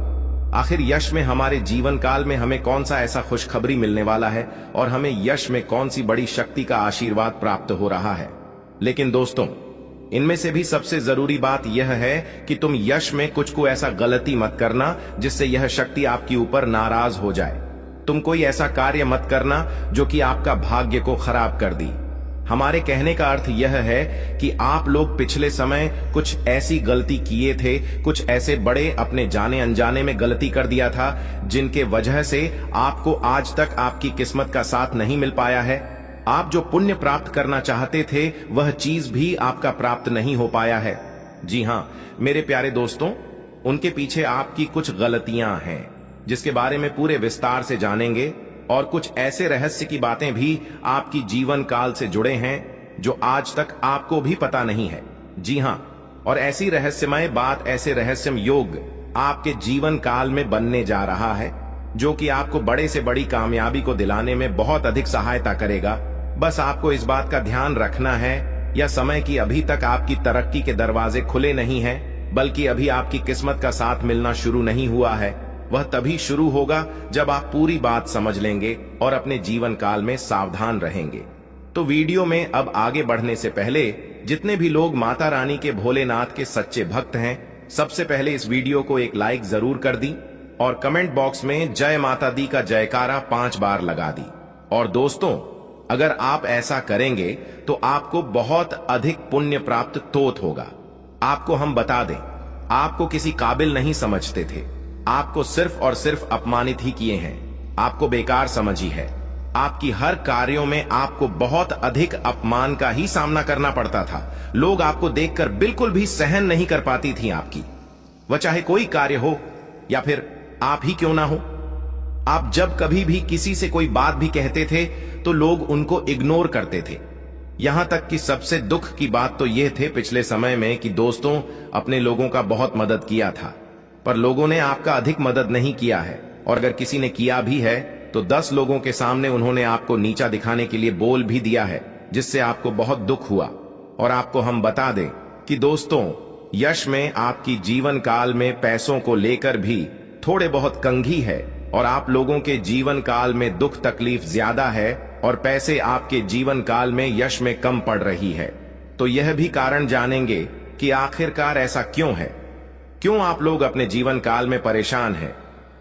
A: आखिर यश में हमारे जीवन काल में हमें कौन सा ऐसा खुशखबरी मिलने वाला है और हमें यश में कौन सी बड़ी शक्ति का आशीर्वाद प्राप्त हो रहा है। लेकिन दोस्तों, इनमें से भी सबसे जरूरी बात यह है कि तुम यश में कुछ को ऐसा गलती मत करना जिससे यह शक्ति आपके ऊपर नाराज हो जाए। तुम कोई ऐसा कार्य मत करना जो कि आपका भाग्य को खराब कर दी। हमारे कहने का अर्थ यह है कि आप लोग पिछले समय कुछ ऐसी गलती किए थे, कुछ ऐसे बड़े अपने जाने अनजाने में गलती कर दिया था जिनके वजह से आपको आज तक आपकी किस्मत का साथ नहीं मिल पाया है। आप जो पुण्य प्राप्त करना चाहते थे वह चीज भी आपका प्राप्त नहीं हो पाया है। जी हाँ मेरे प्यारे दोस्तों, उनके पीछे आपकी कुछ गलतियां हैं जिसके बारे में पूरे विस्तार से जानेंगे, और कुछ ऐसे रहस्य की बातें भी आपकी जीवन काल से जुड़े हैं जो आज तक आपको भी पता नहीं है। जी हाँ, और ऐसी रहस्यमय बात, ऐसे रहस्यम योग आपके जीवन काल में बनने जा रहा है जो कि आपको बड़े से बड़ी कामयाबी को दिलाने में बहुत अधिक सहायता करेगा। बस आपको इस बात का ध्यान रखना है, यह समय की अभी तक आपकी तरक्की के दरवाजे खुले नहीं हैं, बल्कि अभी आपकी किस्मत का साथ मिलना शुरू नहीं हुआ है। वह तभी शुरू होगा जब आप पूरी बात समझ लेंगे और अपने जीवन काल में सावधान रहेंगे। तो वीडियो में अब आगे बढ़ने से पहले जितने भी लोग माता रानी के भोलेनाथ के सच्चे भक्त हैं, सबसे पहले इस वीडियो को एक लाइक जरूर कर दी और कमेंट बॉक्स में जय माता दी का जयकारा 5 बार लगा दी। और दोस्तों, अगर आप ऐसा करेंगे तो आपको बहुत अधिक पुण्य प्राप्त तोत होगा। आपको हम बता दें, आपको किसी काबिल नहीं समझते थे, आपको सिर्फ और सिर्फ अपमानित ही किए हैं, आपको बेकार समझी है। आपकी हर कार्यों में आपको बहुत अधिक अपमान का ही सामना करना पड़ता था। लोग आपको देखकर बिल्कुल भी सहन नहीं कर पाती थी आपकी, वह चाहे कोई कार्य हो या फिर आप ही क्यों ना हो। आप जब कभी भी किसी से कोई बात भी कहते थे तो लोग उनको इग्नोर करते थे। यहां तक कि सबसे दुख की बात तो यह थे पिछले समय में कि दोस्तों, अपने लोगों का बहुत मदद किया था, पर लोगों ने आपका अधिक मदद नहीं किया है, और अगर किसी ने किया भी है तो 10 लोगों के सामने उन्होंने आपको नीचा दिखाने के लिए बोल भी दिया है, जिससे आपको बहुत दुख हुआ। और आपको हम बता दें कि दोस्तों, यश में आपकी जीवन काल में पैसों को लेकर भी थोड़े बहुत कंघी है, और आप लोगों के जीवन काल में दुख तकलीफ ज्यादा है और पैसे आपके जीवन काल में यश में कम पड़ रही है। तो यह भी कारण जानेंगे कि आखिरकार ऐसा क्यों है, क्यों आप लोग अपने जीवन काल में परेशान हैं,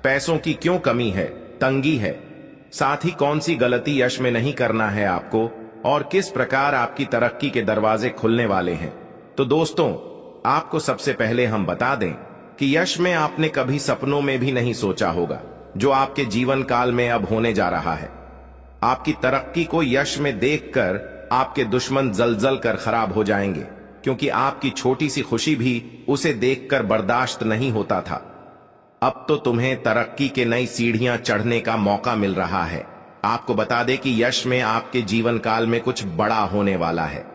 A: पैसों की क्यों कमी है, तंगी है, साथ ही कौन सी गलती यश में नहीं करना है आपको, और किस प्रकार आपकी तरक्की के दरवाजे खुलने वाले हैं। तो दोस्तों, आपको सबसे पहले हम बता दें कि यश में आपने कभी सपनों में भी नहीं सोचा होगा जो आपके जीवन काल में अब होने जा रहा है। आपकी तरक्की को यश में देखकर आपके दुश्मन जल कर खराब हो जाएंगे, क्योंकि आपकी छोटी सी खुशी भी उसे देखकर बर्दाश्त नहीं होता था। अब तो तुम्हें तरक्की के नई सीढ़ियां चढ़ने का मौका मिल रहा है। आपको बता दें कि यश में आपके जीवन काल में कुछ बड़ा होने वाला है।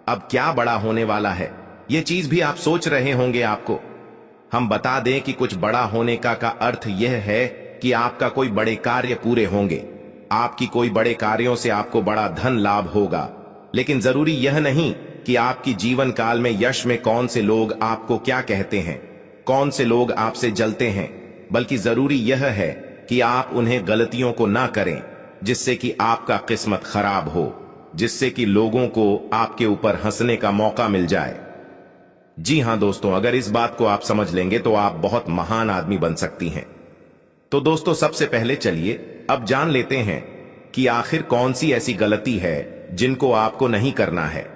A: अब क्या बड़ा होने वाला है, ये चीज भी आप सोच रहे होंगे। आपको हम बता दें कि कुछ बड़ा होने का अर्थ यह है कि आपका कोई बड़े कार्य पूरे होंगे, आपकी कोई बड़े कार्यों से आपको बड़ा धन लाभ होगा। लेकिन जरूरी यह नहीं कि आपकी जीवन काल में यश में कौन से लोग आपको क्या कहते हैं, कौन से लोग आपसे जलते हैं, बल्कि जरूरी यह है कि कि आप उन्हें गलतियों को ना करें जिससे कि आपका किस्मत खराब हो, जिससे कि लोगों को आपके ऊपर हंसने का मौका मिल जाए। जी हां दोस्तों, अगर इस बात को आप समझ लेंगे तो आप बहुत महान आदमी बन सकती हैं। तो दोस्तों, सबसे पहले चलिए अब जान लेते हैं कि आखिर कौन सी ऐसी गलती है जिनको आपको नहीं करना है।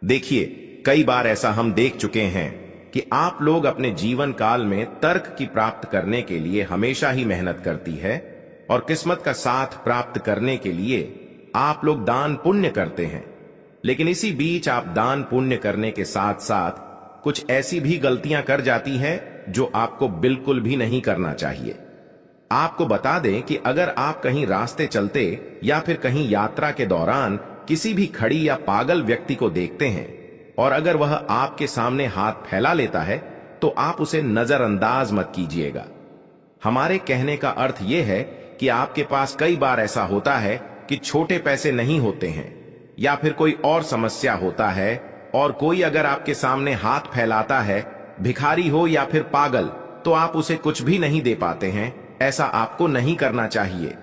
A: देखिए, कई बार ऐसा हम देख चुके हैं कि आप लोग अपने जीवन काल में तर्क की प्राप्त करने के लिए हमेशा ही मेहनत करती है और किस्मत का साथ प्राप्त करने के लिए आप लोग दान पुण्य करते हैं। लेकिन इसी बीच आप दान पुण्य करने के साथ साथ कुछ ऐसी भी गलतियां कर जाती हैं जो आपको बिल्कुल भी नहीं करना चाहिए। आपको बता दें कि अगर आप कहीं रास्ते चलते या फिर कहीं यात्रा के दौरान किसी भी खड़ी या पागल व्यक्ति को देखते हैं और अगर वह आपके सामने हाथ फैला लेता है तो आप उसे नजरअंदाज मत कीजिएगा। हमारे कहने का अर्थ यह है कि आपके पास कई बार ऐसा होता है कि छोटे पैसे नहीं होते हैं या फिर कोई और समस्या होता है और कोई अगर आपके सामने हाथ फैलाता है, भिखारी हो या फिर पागल, तो आप उसे कुछ भी नहीं दे पाते हैं। ऐसा आपको नहीं करना चाहिए।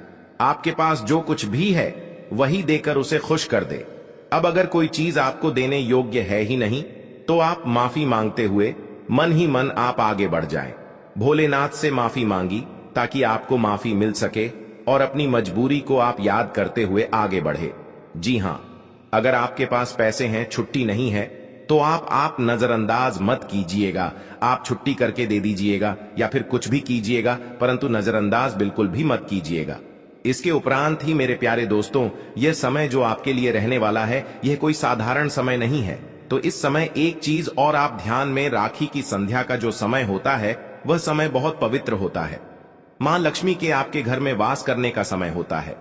A: आपके पास जो कुछ भी है वही देकर उसे खुश कर दे। अब अगर कोई चीज आपको देने योग्य है ही नहीं तो आप माफी मांगते हुए मन ही मन आप आगे बढ़ जाएं। भोलेनाथ से माफी मांगी ताकि आपको माफी मिल सके और अपनी मजबूरी को आप याद करते हुए आगे बढ़े। जी हां, अगर आपके पास पैसे हैं, छुट्टी नहीं है, तो आप नजरअंदाज मत कीजिएगा। आप छुट्टी करके दे दीजिएगा या फिर कुछ भी कीजिएगा, परंतु नजरअंदाज बिल्कुल भी मत कीजिएगा। इसके उपरांत ही मेरे प्यारे दोस्तों, यह समय जो आपके लिए रहने वाला है, यह कोई साधारण समय नहीं है। तो इस समय एक चीज और आप ध्यान में, राखी की संध्या का जो समय होता है वह समय बहुत पवित्र होता है। मां लक्ष्मी के आपके घर में वास करने का समय होता है।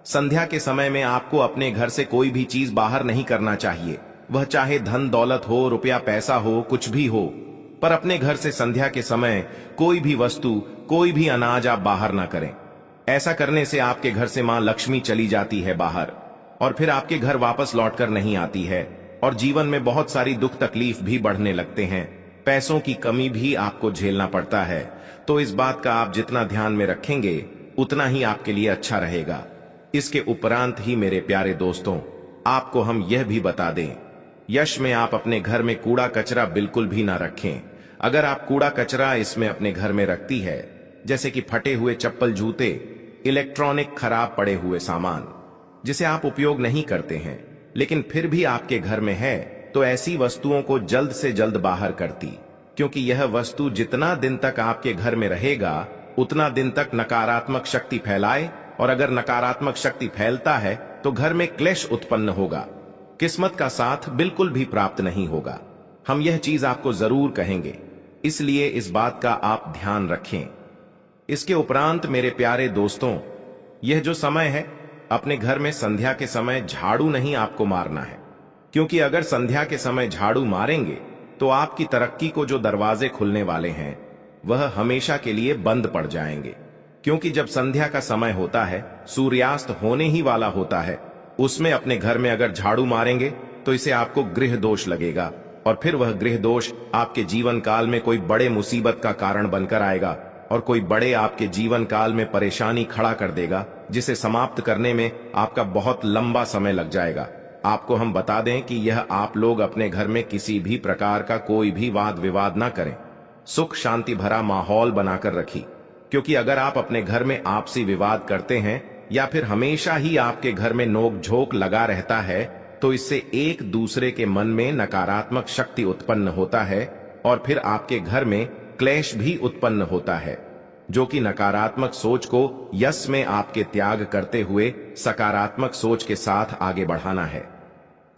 A: संध्या के समय में आपको अपने घर से कोई भी चीज बाहर नहीं करना चाहिए, वह चाहे धन दौलत हो, रुपया पैसा हो, कुछ भी हो, पर अपने घर से संध्या के समय कोई भी वस्तु, कोई भी अनाज आप बाहर ना करें। ऐसा करने से आपके घर से मां लक्ष्मी चली जाती है बाहर और फिर आपके घर वापस लौटकर नहीं आती है और जीवन में बहुत सारी दुख तकलीफ भी बढ़ने लगते हैं। पैसों की कमी भी आपको झेलना पड़ता है। तो इस बात का आप जितना ध्यान में रखेंगे उतना ही आपके लिए अच्छा रहेगा। इसके उपरांत ही मेरे प्यारे दोस्तों, आपको हम यह भी बता दें, यश में आप अपने घर में कूड़ा कचरा बिल्कुल भी ना रखें। अगर आप कूड़ा कचरा इसमें अपने घर में रखती है, जैसे कि फटे हुए चप्पल, जूते, इलेक्ट्रॉनिक खराब पड़े हुए सामान जिसे आप उपयोग नहीं करते हैं लेकिन फिर भी आपके घर में है, तो ऐसी वस्तुओं को जल्द से जल्द बाहर करती, क्योंकि यह वस्तु जितना दिन तक आपके घर में रहेगा उतना दिन तक नकारात्मक शक्ति फैलाए और अगर नकारात्मक शक्ति फैलता है तो घर में क्लेश उत्पन्न होगा, किस्मत का साथ बिल्कुल भी प्राप्त नहीं होगा। हम यह चीज आपको जरूर कहेंगे, इसलिए इस बात का आप ध्यान रखें। इसके उपरांत मेरे प्यारे दोस्तों, यह जो समय है, अपने घर में संध्या के समय झाड़ू नहीं आपको मारना है, क्योंकि अगर संध्या के समय झाड़ू मारेंगे तो आपकी तरक्की को जो दरवाजे खुलने वाले हैं वह हमेशा के लिए बंद पड़ जाएंगे। क्योंकि जब संध्या का समय होता है, सूर्यास्त होने ही वाला होता है, उसमें अपने घर में अगर झाड़ू मारेंगे तो इसे आपको गृह दोष लगेगा और फिर वह गृह दोष आपके जीवन काल में कोई बड़े मुसीबत का कारण बनकर आएगा और कोई बड़े आपके जीवन काल में परेशानी खड़ा कर देगा, जिसे समाप्त करने में आपका बहुत लंबा समय लग जाएगा। आपको हम बता दें कि यह आप लोग अपने घर में किसी भी प्रकार का कोई भी वाद विवाद ना करें, सुख शांति भरा माहौल बनाकर रखी, क्योंकि अगर आप अपने घर में आपसी विवाद करते हैं या फिर हमेशा ही आपके घर में नोक झोंक लगा रहता है तो इससे एक दूसरे के मन में नकारात्मक शक्ति उत्पन्न होता है और फिर आपके घर में क्लेश भी उत्पन्न होता है, जो कि नकारात्मक सोच को यश में आपके त्याग करते हुए सकारात्मक सोच के साथ आगे बढ़ाना है।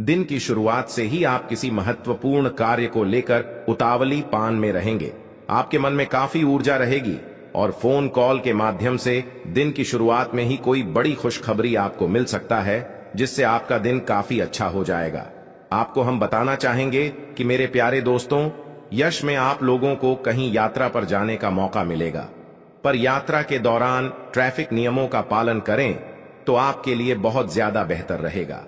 A: दिन की शुरुआत से ही आप किसी महत्वपूर्ण कार्य को लेकर उतावली पान में रहेंगे। आपके मन में काफी ऊर्जा रहेगी और फोन कॉल के माध्यम से दिन की शुरुआत में ही कोई बड़ी खुशखबरी आपको मिल सकता है, जिससे आपका दिन काफी अच्छा हो जाएगा। आपको हम बताना चाहेंगे कि मेरे प्यारे दोस्तों, यश में आप लोगों को कहीं यात्रा पर जाने का मौका मिलेगा, पर यात्रा के दौरान ट्रैफिक नियमों का पालन करें तो आपके लिए बहुत ज्यादा बेहतर रहेगा।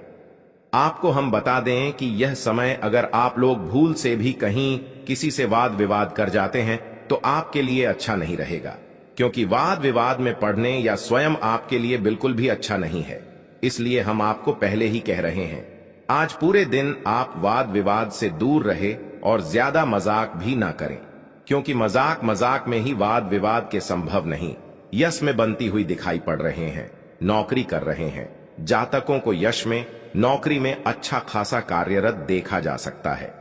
A: आपको हम बता दें कि यह समय अगर आप लोग भूल से भी कहीं किसी से वाद विवाद कर जाते हैं तो आपके लिए अच्छा नहीं रहेगा। क्योंकि वाद विवाद में पढ़ने या स्वयं आपके लिए बिल्कुल भी अच्छा नहीं है। इसलिए हम आपको पहले ही कह रहे हैं, आज पूरे दिन आप वाद विवाद से दूर रहे और ज्यादा मजाक भी ना करें, क्योंकि मजाक मजाक में ही वाद विवाद के संभव नहीं यश में बनती हुई दिखाई पड़ रहे हैं। नौकरी कर रहे हैं जातकों को यश में, नौकरी में अच्छा खासा कार्यरत देखा जा सकता है।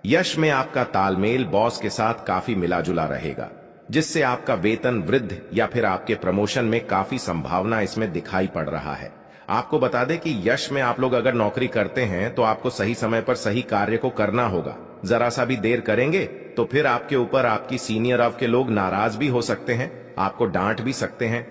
A: यश में आपका तालमेल बॉस के साथ काफी मिला जुला रहेगा, जिससे आपका वेतन वृद्धि या फिर आपके प्रमोशन में काफी संभावना इसमें दिखाई पड़ रहा है। आपको बता दें कि यश में आप लोग अगर नौकरी करते हैं तो आपको सही समय पर सही कार्य को करना होगा। जरा सा भी देर करेंगे तो फिर आपके ऊपर आपकी सीनियर वर्ग के लोग नाराज भी हो सकते हैं, आपको डांट भी सकते हैं।